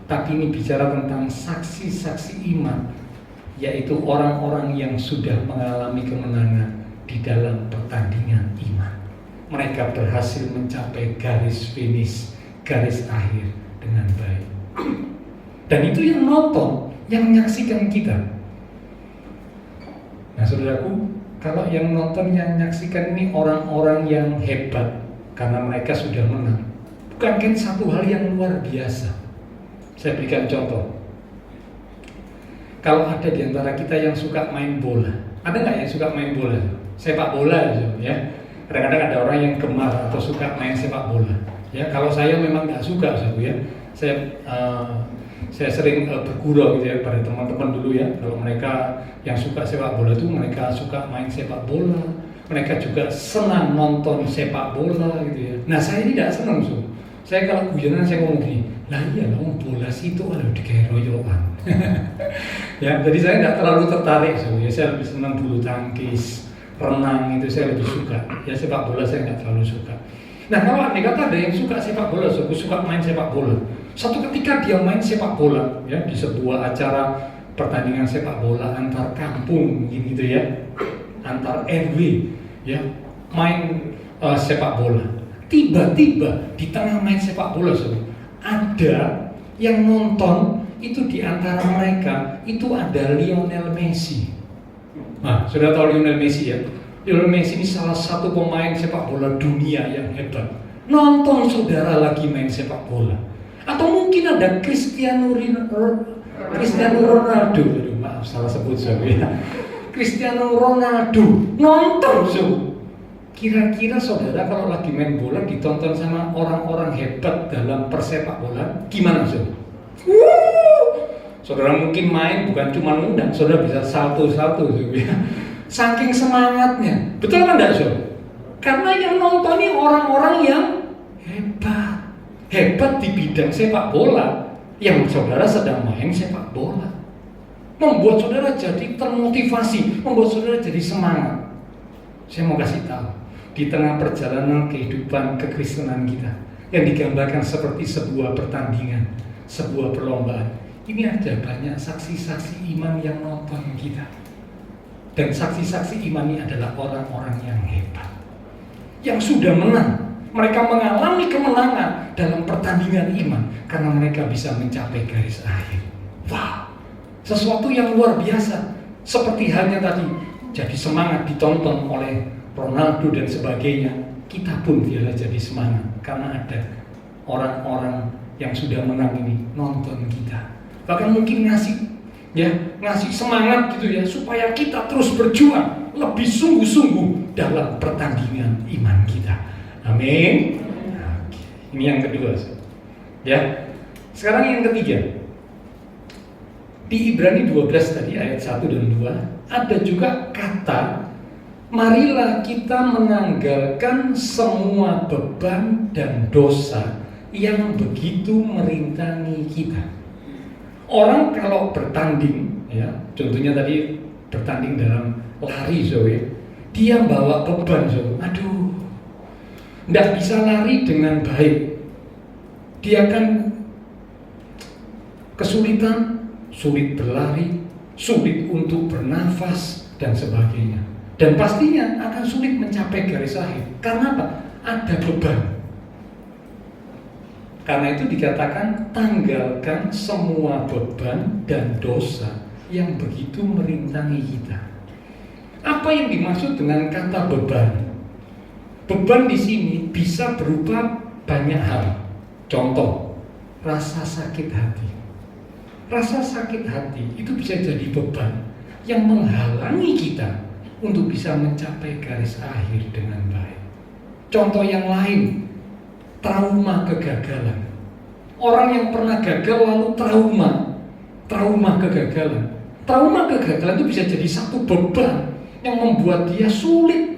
tapi ini bicara tentang saksi-saksi iman, yaitu orang-orang yang sudah mengalami kemenangan di dalam pertandingan iman. Mereka berhasil mencapai garis finish, garis akhir dengan baik. Dan itu yang nonton, yang menyaksikan kita. Nah saudaraku, kalau yang nonton, yang menyaksikan ini orang-orang yang hebat karena mereka sudah menang. Bukan kan satu hal yang luar biasa. Saya berikan contoh. Kalau ada di antara kita yang suka main bola, ada nggak yang suka main bola? Sepak bola ya. Kadang-kadang ada orang yang gemar atau suka main sepak bola. Ya, kalau saya memang nggak suka, ya. Saya sering bergurau gitu ya pada teman-teman dulu ya. Kalau mereka yang suka sepak bola itu mereka suka main sepak bola, mereka juga senang nonton sepak bola gitu ya. Nah saya ini tidak senang, so. Saya kalau guyonan saya ngomong gini, lah iya dong bola situ ada dikeroyokan. Ya, jadi saya tidak terlalu tertarik, so. Ya saya lebih senang bulu tangkis, renang itu saya lebih suka. Ya sepak bola saya tidak terlalu suka. Nah kalau andai kata ada yang suka sepak bola, so, suka main sepak bola. Satu ketika dia main sepak bola ya di sebuah acara pertandingan sepak bola antar kampung gitu ya, antar RW ya, main sepak bola. Tiba-tiba di tengah main sepak bola, so, ada yang nonton itu di antara mereka itu ada Lionel Messi. Nah, sudah tahu Lionel Messi ya? Lionel Messi ini salah satu pemain sepak bola dunia yang hebat. Nonton saudara lagi main sepak bola. Atau mungkin ada Cristiano Ronaldo. Aduh, maaf salah sebut ya. Cristiano Ronaldo nonton so. Kira-kira saudara kalau lagi main bola ditonton sama orang-orang hebat dalam persepak bola, gimana so? Saudara mungkin main bukan cuma nendang, saudara bisa salto-salto so, ya. Saking semangatnya, betul kan enggak so? Karena yang nonton ini orang-orang yang hebat di bidang sepak bola, yang saudara sedang main sepak bola, membuat saudara jadi termotivasi, membuat saudara jadi semangat. Saya mau kasih tahu, di tengah perjalanan kehidupan kekristenan kita yang digambarkan seperti sebuah pertandingan, sebuah perlombaan, ini ada banyak saksi-saksi iman yang nonton kita. Dan saksi-saksi iman ini adalah orang-orang yang hebat, yang sudah menang. Mereka mengalami kemenangan dalam pertandingan iman karena mereka bisa mencapai garis akhir. Wow, sesuatu yang luar biasa. Seperti halnya tadi, jadi semangat ditonton oleh Ronaldo dan sebagainya. Kita pun biarlah jadi semangat karena ada orang-orang yang sudah menang ini nonton kita. Bahkan mungkin ngasih semangat gitu ya, supaya kita terus berjuang lebih sungguh-sungguh dalam pertandingan iman kita. Amin. Oke. Ini yang kedua ya. Sekarang yang ketiga, di Ibrani 12 tadi ayat 1 dan 2 ada juga kata, marilah kita menanggalkan semua beban dan dosa yang begitu merintangi kita. Orang kalau bertanding ya, contohnya tadi bertanding dalam lari ya, dia bawa beban aduh, nggak bisa lari dengan baik, dia akan kesulitan, sulit berlari, sulit untuk bernafas dan sebagainya, dan pastinya akan sulit mencapai garis akhir. Karena apa? Ada beban. Karena itu dikatakan tanggalkan semua beban dan dosa yang begitu merintangi kita. Apa yang dimaksud dengan kata beban? Beban di sini bisa berupa banyak hal. Contoh, rasa sakit hati. Rasa sakit hati itu bisa jadi beban yang menghalangi kita untuk bisa mencapai garis akhir dengan baik. Contoh yang lain, trauma kegagalan. Orang yang pernah gagal lalu trauma kegagalan. Trauma kegagalan itu bisa jadi satu beban yang membuat dia sulit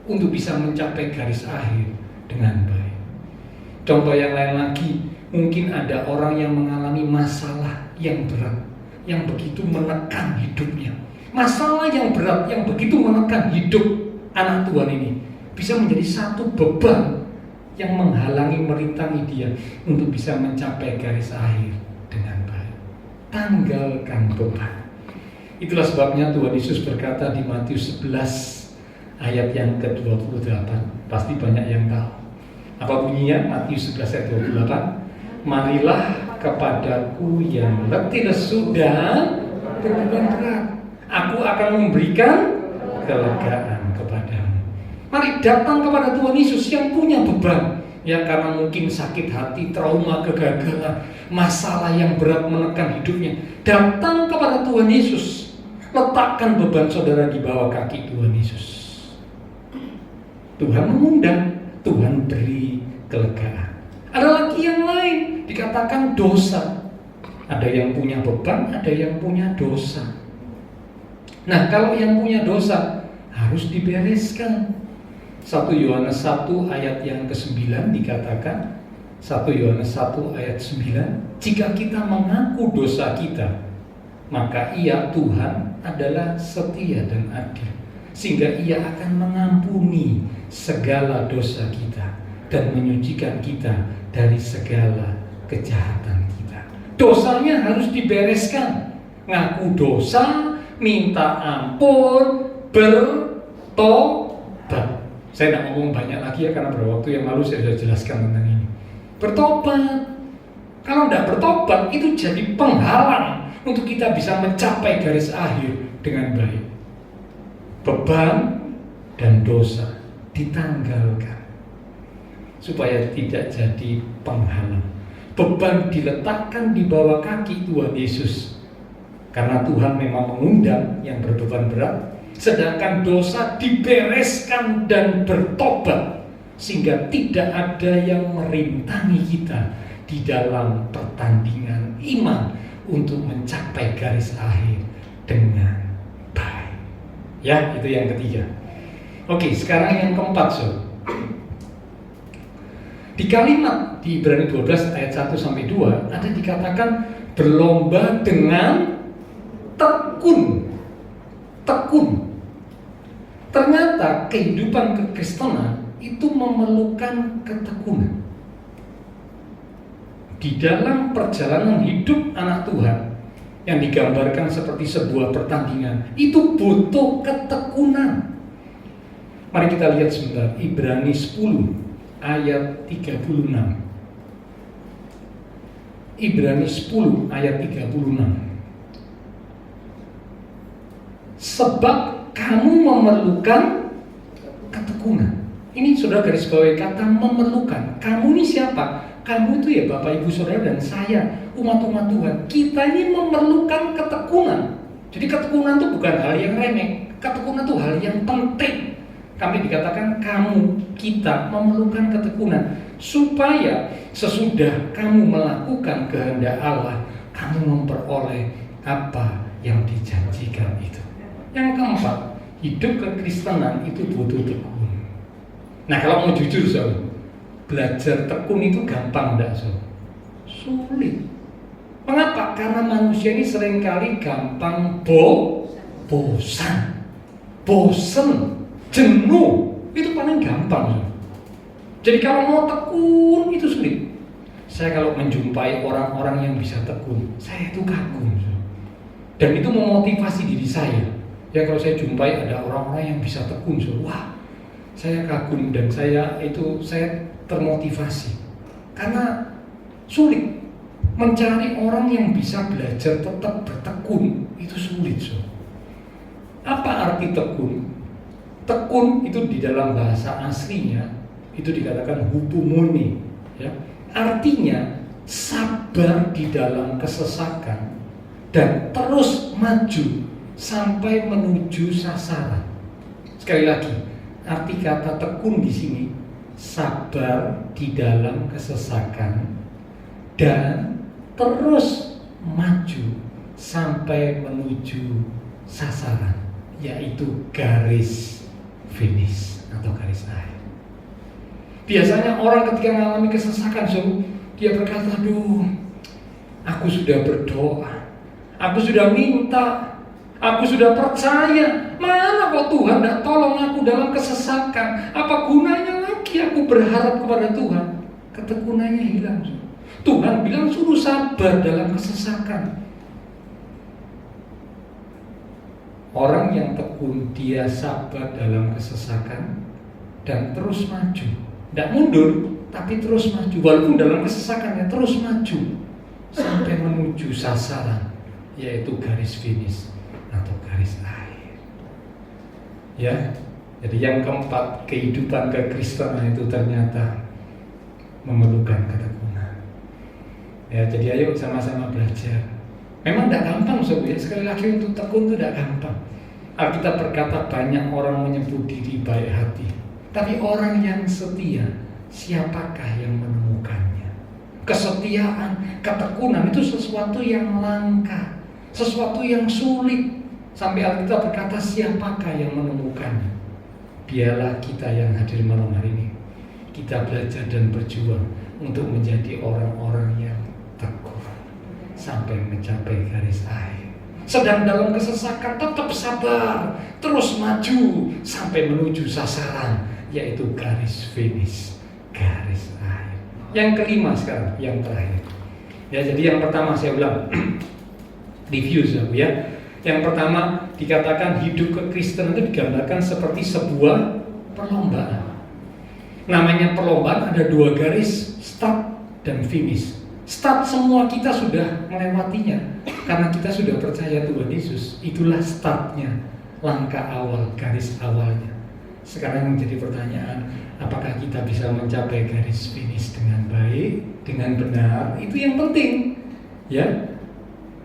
untuk bisa mencapai garis akhir dengan baik. Contoh yang lain lagi, mungkin ada orang yang mengalami masalah yang berat, yang begitu menekan hidupnya. Masalah yang berat, yang begitu menekan hidup anak Tuhan ini, bisa menjadi satu beban yang menghalangi, merintangi dia untuk bisa mencapai garis akhir dengan baik. Tanggalkan beban. Itulah sebabnya Tuhan Yesus berkata di Matius 11 ayat yang ke-28, pasti banyak yang tahu. Apa bunyinya? Matius 11 ayat 28. Marilah kepadaku yang letih lesu dan berbeban berat, aku akan memberikan kelegaan kepadamu. Mari datang kepada Tuhan Yesus yang punya beban, ya, karena mungkin sakit hati, trauma kegagalan, masalah yang berat menekan hidupnya. Datang kepada Tuhan Yesus, letakkan beban saudara di bawah kaki Tuhan Yesus. Tuhan mengundang, Tuhan beri kelegaan. Ada lagi yang lain, dikatakan dosa. Ada yang punya beban, ada yang punya dosa. Nah, kalau yang punya dosa harus dibereskan. 1 Yohanes 1 ayat yang ke-9 dikatakan, 1 Yohanes 1 ayat 9, jika kita mengaku dosa kita, maka Ia, Tuhan, adalah setia dan adil, sehingga Ia akan mengampuni segala dosa kita dan menyucikan kita dari segala kejahatan kita. Dosanya harus dibereskan. Ngaku dosa, minta ampun, bertobat. Saya tidak ngomong banyak lagi ya, karena beberapa waktu yang lalu saya sudah jelaskan tentang ini. Bertobat, Kalau tidak bertobat, itu jadi penghalang untuk kita bisa mencapai garis akhir dengan baik. Beban dan dosa ditanggalkan supaya tidak jadi penghalang. Beban diletakkan di bawah kaki Tuhan Yesus karena Tuhan memang mengundang yang berbeban berat, sedangkan dosa dibereskan dan bertobat sehingga tidak ada yang merintangi kita di dalam pertandingan iman untuk mencapai garis akhir dengan baik. Ya, itu yang ketiga. Oke, sekarang yang keempat, so. Di kalimat di Ibrani 12 ayat 1 sampai 2 ada dikatakan berlomba dengan tekun. Tekun. Ternyata kehidupan kekristenan itu memerlukan ketekunan. Di dalam perjalanan hidup anak Tuhan yang digambarkan seperti sebuah pertandingan, itu butuh ketekunan. Mari kita lihat sebentar Ibrani 10 ayat 36. Ibrani 10 ayat 36. Sebab kamu memerlukan ketekunan. Ini sudah garis bawahi kata memerlukan. Kamu ini siapa? Kamu itu ya Bapak Ibu Saudara dan saya, umat-umat Tuhan. Kita ini memerlukan ketekunan. Jadi ketekunan itu bukan hal yang remeh. Ketekunan itu hal yang penting. Kami dikatakan kamu, kita memerlukan ketekunan supaya sesudah kamu melakukan kehendak Allah, kamu memperoleh apa yang dijanjikan itu. Yang keempat, hidup kekristenan itu butuh tekun. Nah, kalau mau jujur, saudara, belajar tekun itu gampang enggak, saudara? Sulit. Mengapa? Karena manusia ini seringkali gampang bosan, jenuh. Itu paling gampang, saudara. Jadi kalau mau tekun itu sulit. Saya kalau menjumpai orang-orang yang bisa tekun, saya itu kagum, saudara. Dan itu memotivasi diri saya. Ya, kalau saya jumpai ada orang-orang yang bisa tekun, saudara, wah, saya kagum dan saya termotivasi. Karena sulit mencari orang yang bisa belajar tetap bertekun, itu sulit, so. Apa arti tekun? Tekun itu di dalam bahasa aslinya itu dikatakan hupomone, ya. Artinya sabar di dalam kesesakan dan terus maju sampai menuju sasaran. Sekali lagi, arti kata tekun di sini sabar di dalam kesesakan dan terus maju sampai menuju sasaran, yaitu garis finish atau garis akhir. Biasanya orang ketika mengalami kesesakan, dia berkata, aduh, aku sudah berdoa, aku sudah minta, aku sudah percaya, mana kok Tuhan tidak tolong aku dalam kesesakan? Apa gunanya lagi aku berharap kepada Tuhan? Ketekunannya hilang. Tuhan bilang suruh sabar dalam kesesakan. Orang yang tekun, dia sabar dalam kesesakan dan terus maju. Tidak mundur, tapi terus maju. Walaupun dalam kesesakannya terus maju sampai menuju sasaran, yaitu garis finish atau garis akhir. Ya, jadi yang keempat, kehidupan kekristenan itu ternyata memerlukan ketekunan. Ya, jadi ayo sama-sama belajar. Memang tidak gampang, sobat. Sekali lagi untuk tekun itu tidak gampang. Alkitab berkata banyak orang menyebut diri baik hati, tapi orang yang setia, siapakah yang menemukannya? Kesetiaan, ketekunan itu sesuatu yang langka, sesuatu yang sulit. Sampai Alkitab berkata siapakah yang menemukannya? Biarlah kita yang hadir malam hari ini, kita belajar dan berjuang untuk menjadi orang-orang yang teguh sampai mencapai garis akhir. Sedang dalam kesesakan tetap sabar, terus maju sampai menuju sasaran, yaitu garis finish, garis akhir. Yang kelima sekarang, yang terakhir. Ya, jadi yang pertama saya ulang, review ya. Yang pertama dikatakan hidup kekristenan itu digambarkan seperti sebuah perlombaan. Namanya perlombaan ada dua garis, start dan finish. Start semua kita sudah melewatinya karena kita sudah percaya Tuhan Yesus. Itulah startnya, langkah awal, garis awalnya. Sekarang menjadi pertanyaan, apakah kita bisa mencapai garis finish dengan baik, dengan benar? Itu yang penting, ya.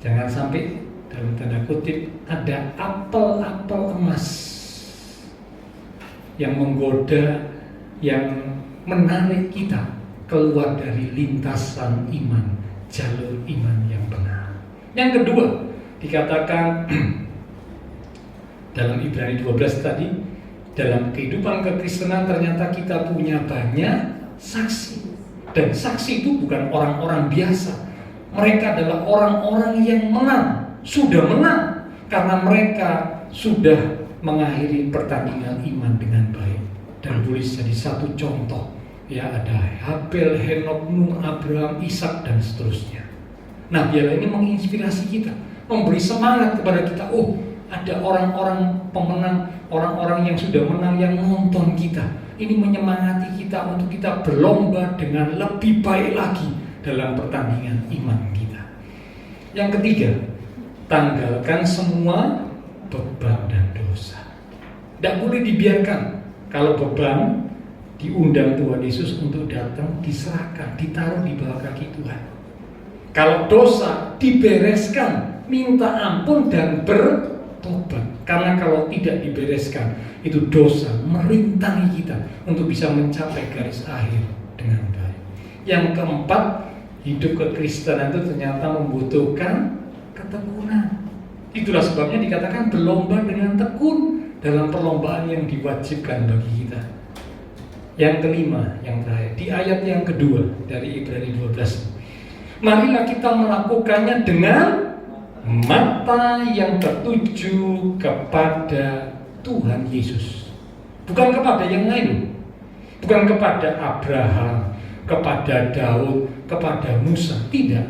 Jangan sampai dalam tanda kutip ada apel-apel emas yang menggoda, yang menarik kita keluar dari lintasan iman, jalur iman yang benar. Yang kedua, dikatakan dalam Ibrani 12 tadi, dalam kehidupan kekristenan ternyata kita punya banyak saksi. Dan saksi itu bukan orang-orang biasa. Mereka adalah orang-orang yang menang, sudah menang, karena mereka sudah mengakhiri pertandingan iman dengan baik. Dan boleh jadi satu contoh. Ya, ada Habel, Henok, Nuh, Abraham, Ishak, dan seterusnya. Nah, biarlah ini menginspirasi kita, memberi semangat kepada kita. Oh, ada orang-orang pemenang, orang-orang yang sudah menang yang nonton kita. Ini menyemangati kita untuk kita berlomba dengan lebih baik lagi dalam pertandingan iman kita. Yang ketiga, tanggalkan semua beban dan dosa. Tidak boleh dibiarkan. Kalau beban diundang Tuhan Yesus untuk datang, diserahkan, ditaruh di bawah kaki Tuhan. Kalau dosa dibereskan, minta ampun dan bertobat. Karena kalau tidak dibereskan, itu dosa merintangi kita untuk bisa mencapai garis akhir dengan baik. Yang keempat, hidup kekristenan itu ternyata membutuhkan ketekunan. Itulah sebabnya dikatakan berlomba dengan tekun dalam perlombaan yang diwajibkan bagi kita. Yang kelima, yang terakhir, di ayat yang kedua dari Ibrani 12. Marilah kita melakukannya dengan mata yang tertuju kepada Tuhan Yesus. Bukan kepada yang lain. Bukan kepada Abraham, kepada Daud, kepada Musa. Tidak.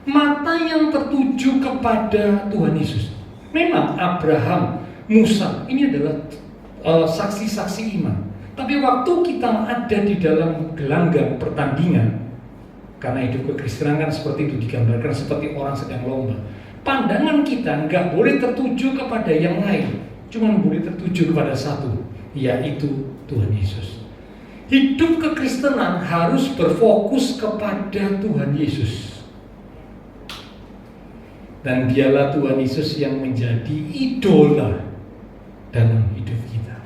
Mata yang tertuju kepada Tuhan Yesus. Memang Abraham, Musa, ini adalah saksi-saksi iman. Tapi waktu kita ada di dalam gelanggang pertandingan, karena hidup kekristenan kan seperti itu, digambarkan seperti orang sedang lomba. Pandangan kita nggak boleh tertuju kepada yang lain, cuma boleh tertuju kepada satu, yaitu Tuhan Yesus. Hidup kekristenan harus berfokus kepada Tuhan Yesus. Dan dialah Tuhan Yesus yang menjadi idola dalam hidup kita.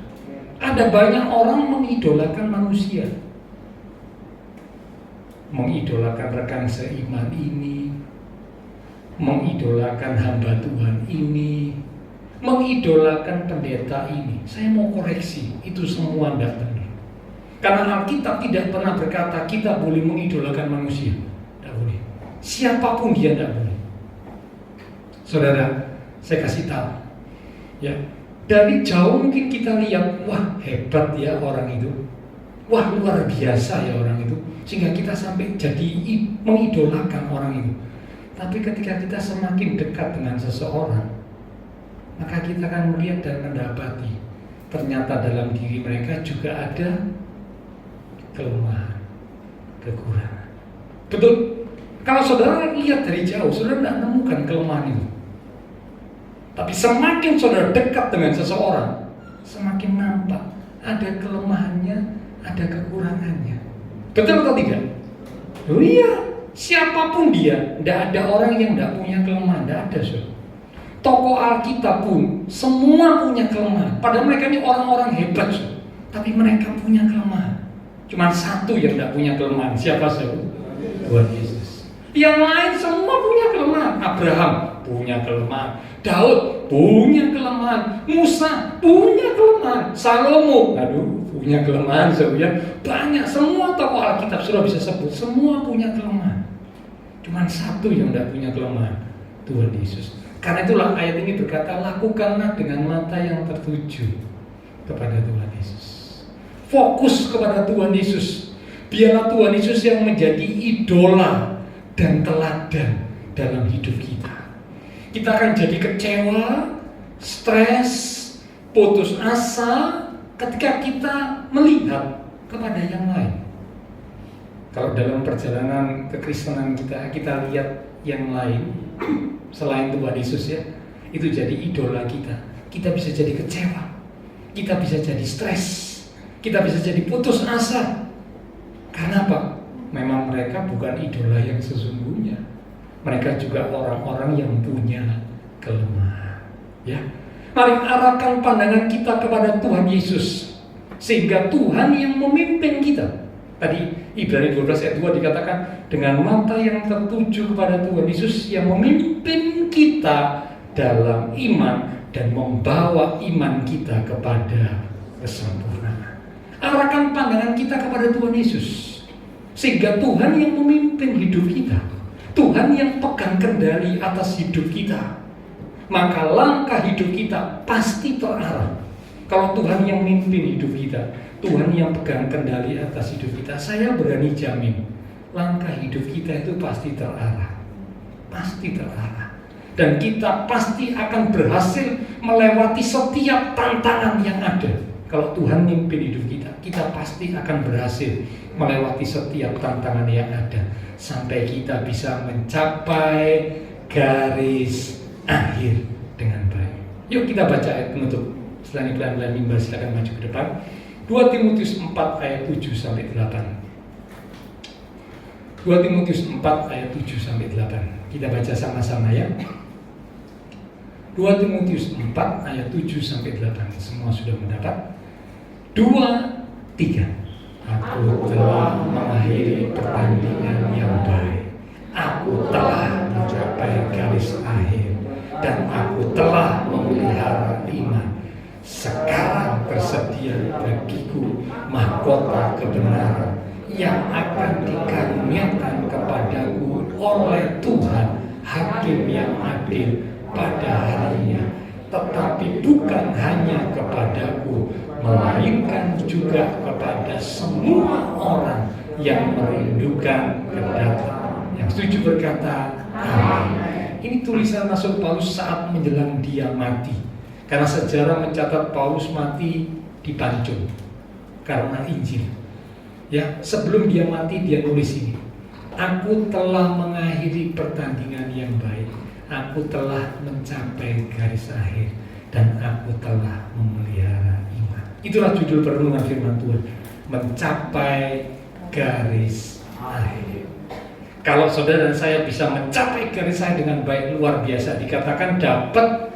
Ada banyak orang mengidolakan manusia, mengidolakan rekan seiman ini, mengidolakan hamba Tuhan ini, mengidolakan pendeta ini. Saya mau koreksi, itu semua tidak benar. Karena Alkitab tidak pernah berkata kita boleh mengidolakan manusia. Tidak boleh. Siapapun dia tidak boleh. Saudara, saya kasih tahu, ya. Dari jauh mungkin kita lihat, wah hebat ya orang itu, wah luar biasa ya orang itu, sehingga kita sampai jadi mengidolakan orang itu. Tapi ketika kita semakin dekat dengan seseorang, maka kita akan melihat dan mendapati ternyata dalam diri mereka juga ada kelemahan, kekurangan. Betul? Kalau saudara lihat dari jauh, saudara tidak menemukan kelemahan itu. Tapi semakin saudara dekat dengan seseorang, semakin nampak ada kelemahannya, ada kekurangannya. Betul atau tidak? Oh iya, siapapun dia, tidak ada orang yang tidak punya kelemahan, tidak ada. Tokoh Alkitab pun semua punya kelemahan. Padahal mereka ini orang-orang hebat, tapi mereka punya kelemahan. Cuma satu yang tidak punya kelemahan. Siapa saudara? Tuhan Yesus. Yang lain semua punya kelemahan. Abraham punya kelemahan, Daud punya kelemahan, Musa punya kelemahan, Salomo, punya kelemahan, banyak. Semua tokoh Alkitab sudah bisa sebut, semua punya kelemahan. Cuma satu yang tidak punya kelemahan, Tuhan Yesus. Karena itulah ayat ini berkata, lakukanlah dengan mata yang tertuju kepada Tuhan Yesus. Fokus kepada Tuhan Yesus. Biarlah Tuhan Yesus yang menjadi idola dan teladan dalam hidup kita. Kita akan jadi kecewa, stres, putus asa ketika kita melihat kepada yang lain. Kalau dalam perjalanan kekristenan kita lihat yang lain selain Tuhan Yesus ya, itu jadi idola kita. Kita bisa jadi kecewa, kita bisa jadi stres, kita bisa jadi putus asa. Karena apa? Memang mereka bukan idola yang sesungguhnya. Mereka juga orang-orang yang punya kelemahan. Ya, mari arahkan pandangan kita kepada Tuhan Yesus, sehingga Tuhan yang memimpin kita. Tadi Ibrani 12 ayat 2 dikatakan, dengan mata yang tertuju kepada Tuhan Yesus yang memimpin kita dalam iman dan membawa iman kita kepada kesempurnaan. Arahkan pandangan kita kepada Tuhan Yesus, sehingga Tuhan yang memimpin hidup kita, Tuhan yang pegang kendali atas hidup kita, maka langkah hidup kita pasti terarah. Kalau Tuhan yang memimpin hidup kita, Tuhan yang pegang kendali atas hidup kita, saya berani jamin langkah hidup kita itu pasti terarah. Pasti terarah. Dan kita pasti akan berhasil melewati setiap tantangan yang ada. Kalau Tuhan memimpin hidup kita, kita pasti akan berhasil melewati setiap tantangan yang ada, sampai kita bisa mencapai garis akhir dengan baik. Yuk kita baca ayat penutup. Setelah ini pelan-pelan mimbar, silakan maju ke depan. 2 Timotius 4 ayat 7 sampai 8. 2 Timotius 4 ayat 7 sampai 8. Kita baca sama-sama ya. 2 Timotius 4 ayat 7 sampai 8. Semua sudah mendapat? 2, 3. Aku telah mengakhiri pertandingan yang baik. Aku telah mencapai garis akhir, dan aku telah memelihara iman. Sekarang tersedia bagiku mahkota kebenaran yang akan dikaruniakan kepadaku oleh Tuhan, Hakim yang adil pada harinya. Tetapi bukan hanya kepadaku, melainkan juga kepada semua orang yang merindukan kedatangan. Yang setuju berkata, amin. Ini tulisan Rasul Paulus saat menjelang dia mati. Karena sejarah mencatat Paulus mati dipancung karena Injil. Ya, sebelum dia mati dia nulis ini. Aku telah mengakhiri pertandingan yang baik. Aku telah mencapai garis akhir, dan aku telah memelihara iman. Itulah judul perenungan firman Tuhan. Mencapai garis akhir. Kalau saudara dan saya bisa mencapai garis akhir dengan baik, luar biasa. Dikatakan dapat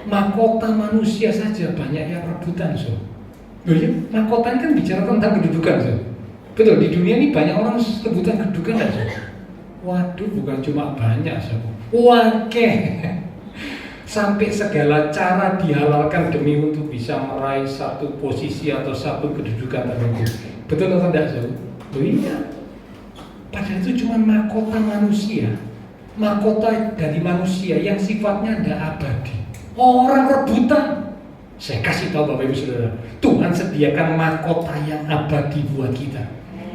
mahkota manusia saja banyak yang rebutan, so. Ya, mahkota ini kan bicara tentang kedudukan, so. Betul, di dunia ini banyak orang rebutan kedudukan, so. Waduh, bukan cuma banyak, so. Wakeh. Sampai segala cara dihalalkan demi untuk bisa meraih satu posisi atau satu kedudukan tertentu. Betul atau tidak, so? Oh iya. Padahal itu cuma mahkota manusia. Mahkota dari manusia yang sifatnya tidak abadi. Orang rebutan. Saya kasih tahu Bapak Ibu Saudara, Tuhan sediakan mahkota yang abadi buat kita.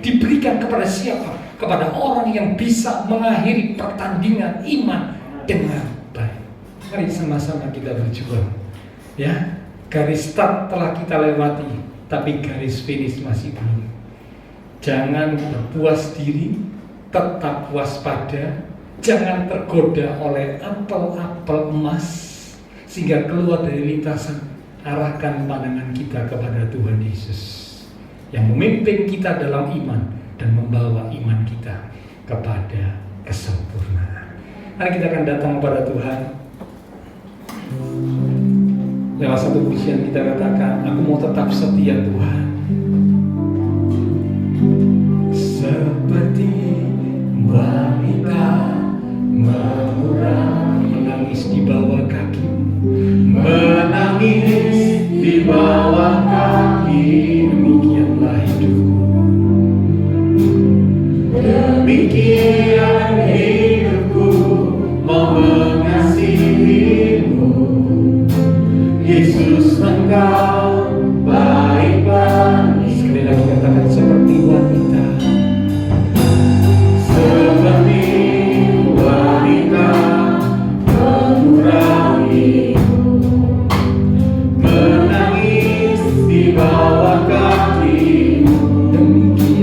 Diberikan kepada siapa? Kepada orang yang bisa mengakhiri pertandingan iman dengan baik. Mari sama-sama kita berjuang. Ya, garis start telah kita lewati, tapi garis finish masih belum. Jangan berpuas diri, tetap waspada. Jangan tergoda oleh apel-apel emas sehingga keluar dari lintasan. Arahkan pandangan kita kepada Tuhan Yesus yang memimpin kita dalam iman dan membawa iman kita kepada kesempurnaan. Mari kita akan datang kepada Tuhan. Lewat satu pujian kita katakan, aku mau tetap setia Tuhan. Seperti wanita murah menangis di bawah kaki, menangis di bawah kaki. Demikianlah hidupku, demikian hidupku mau mengasihimu. Yesus, Engkau baik bagi. Sekali lagi katakan, seperti wanita. Seperti wanita mengurahimu, menangis di bawah kakimu. Demikian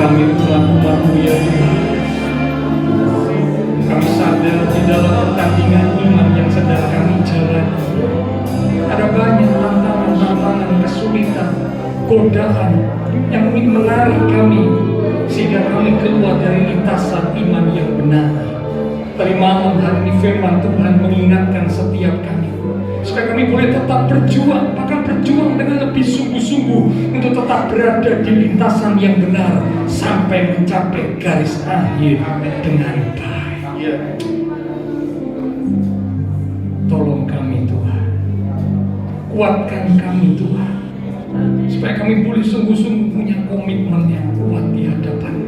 kami umat-umat-Mu ya Tuhan. Kami sadar di dalam pertandingan iman yang sedang kami jalani, ada banyak tantangan-tantangan, kesulitan, godaan yang ingin menarik kami sehingga kami keluar dari lintasan iman yang benar. Tapi malam hari ini firman Tuhan mengingatkan setiap kami supaya kami boleh tetap berjuang, bahkan berjuang dengan lebih sungguh-sungguh untuk tetap berada di lintasan yang benar sampai mencapai garis akhir dengan baik. Tolong kami Tuhan, kuatkan kami Tuhan, supaya kami boleh sungguh-sungguh punya komitmen yang kuat di hadapan.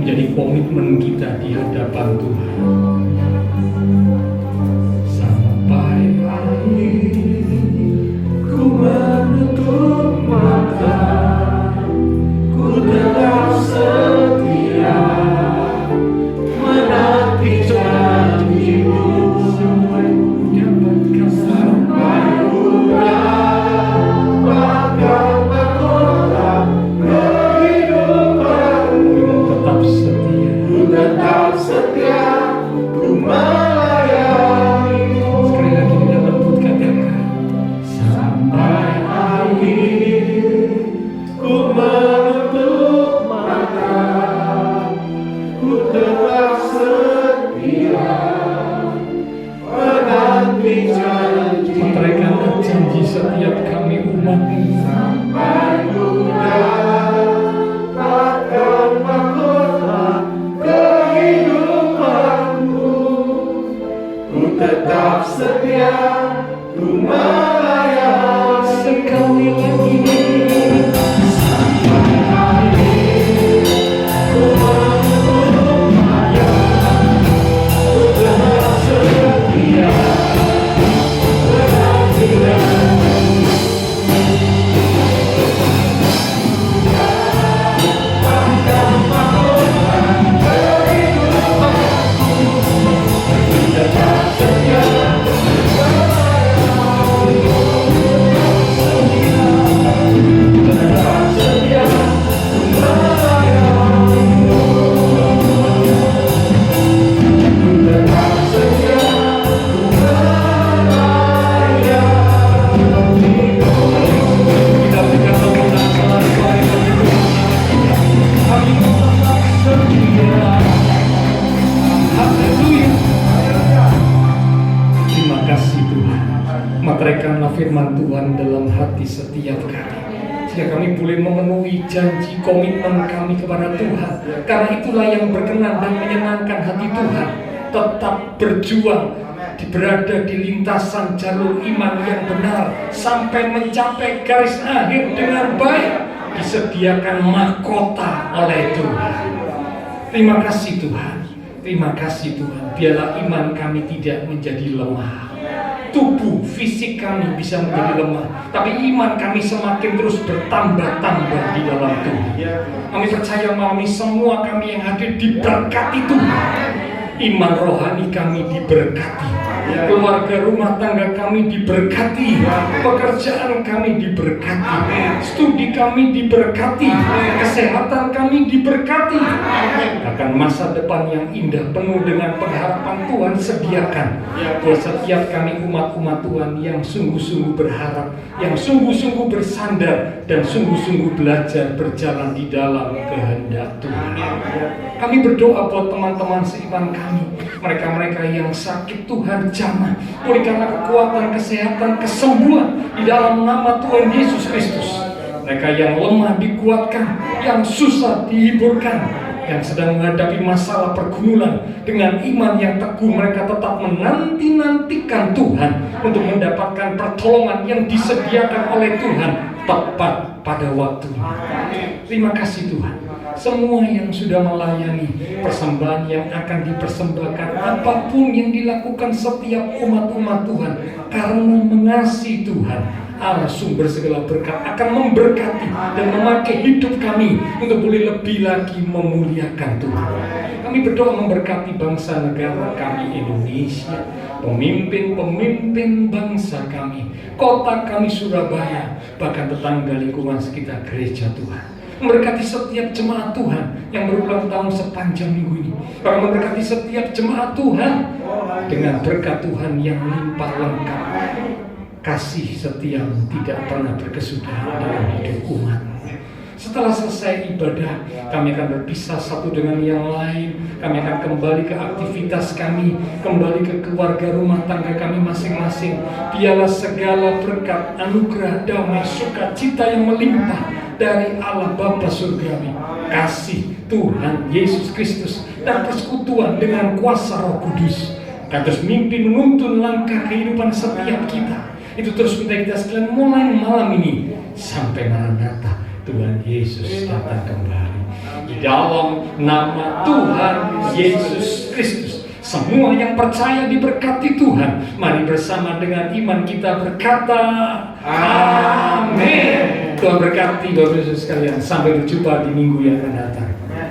Menjadi komitmen kita di hadapan Tuhan. Sampai akhir ku menutup mata, ku tetap setia menanti janji-Mu sampai ku dapatkan, sampai ku dapatkan mahkota tetap setia, ku melayani-Mu. Sekali lagi kita lembut katakan, sampai akhir ku menutup mata, ku tetap setia menanti janji. Meteraikanlah janji setiap kami umat-Mu. Sampai ku dapatkan mahkota tetap setia, ku melayani. Sekali lagi, sampai akhir ku menutup mata, ku tetap setia menanti janji. Dapatkan mahkota kehidupanku, tetap setia. Meteraikanlah firman Tuhan dalam hati setiap kami, sehingga kami boleh memenuhi janji komitmen kami kepada Tuhan. Karena itulah yang berkenan dan menyenangkan hati Tuhan. Tetap berjuang, berada di lintasan jalur iman yang benar sampai mencapai garis akhir dengan baik, disediakan mahkota oleh Tuhan. Terima kasih Tuhan, terima kasih Tuhan. Biarlah iman kami tidak menjadi lemah. tubuh fisik kami bisa menjadi lemah, tapi iman kami semakin terus bertambah-tambah di dalam Tuhan. Kami percaya malam ini semua kami yang hadir diberkati Tuhan. Iman rohani kami diberkati, keluarga rumah tangga kami diberkati, pekerjaan kami diberkati, studi kami diberkati, kesehatan kami diberkati. Akan masa depan yang indah penuh dengan pengharapan Tuhan sediakan buat setiap kami umat-umat Tuhan yang sungguh-sungguh berharap, yang sungguh-sungguh bersandar, dan sungguh-sungguh belajar berjalan di dalam kehendak Tuhan. Kami berdoa buat teman-teman seiman kami, mereka-mereka yang sakit Tuhan jamah, pulihkanlah kekuatan, kesehatan, kesembuhan di dalam nama Tuhan Yesus Kristus. Mereka yang lemah dikuatkan, yang susah dihiburkan, yang sedang menghadapi masalah pergumulan, dengan iman yang teguh mereka tetap menanti-nantikan Tuhan untuk mendapatkan pertolongan yang disediakan oleh Tuhan tepat pada waktunya. Terima kasih Tuhan. Semua yang sudah melayani persembahan yang akan dipersembahkan, apapun yang dilakukan setiap umat-umat Tuhan, karena mengasihi Tuhan, Allah sumber segala berkat akan memberkati dan memakai hidup kami untuk boleh lebih lagi memuliakan Tuhan. Kami berdoa memberkati bangsa negara kami Indonesia, pemimpin-pemimpin bangsa kami, kota kami Surabaya, bahkan tetangga lingkungan sekitar gereja Tuhan. Memberkati setiap jemaat Tuhan yang berulang tahun sepanjang minggu ini. Bahkan memberkati setiap jemaat Tuhan dengan berkat Tuhan yang limpah lengkap. Kasih setiamu tidak pernah berkesudahan dalam hidup umat. Setelah selesai ibadah, kami akan berpisah satu dengan yang lain. Kami akan kembali ke aktivitas kami, kembali ke keluarga rumah tangga kami masing-masing. Biarlah segala berkat, anugerah, damai, sukacita yang melimpah dari Allah Bapa Surgawi, kasih Tuhan Yesus Kristus, dan persekutuan dengan kuasa Roh Kudus akan terus mimpin menuntun langkah kehidupan setiap kita. Itu terus minta kita sekalian mulai malam ini sampai Maranatha Tuhan Yesus datang kembali. Di dalam nama Tuhan Yesus Kristus, semua yang percaya diberkati Tuhan. Mari bersama dengan iman kita berkata amin. Tuhan berkati Bapak Ibu sekalian. Sampai berjumpa di minggu yang akan datang.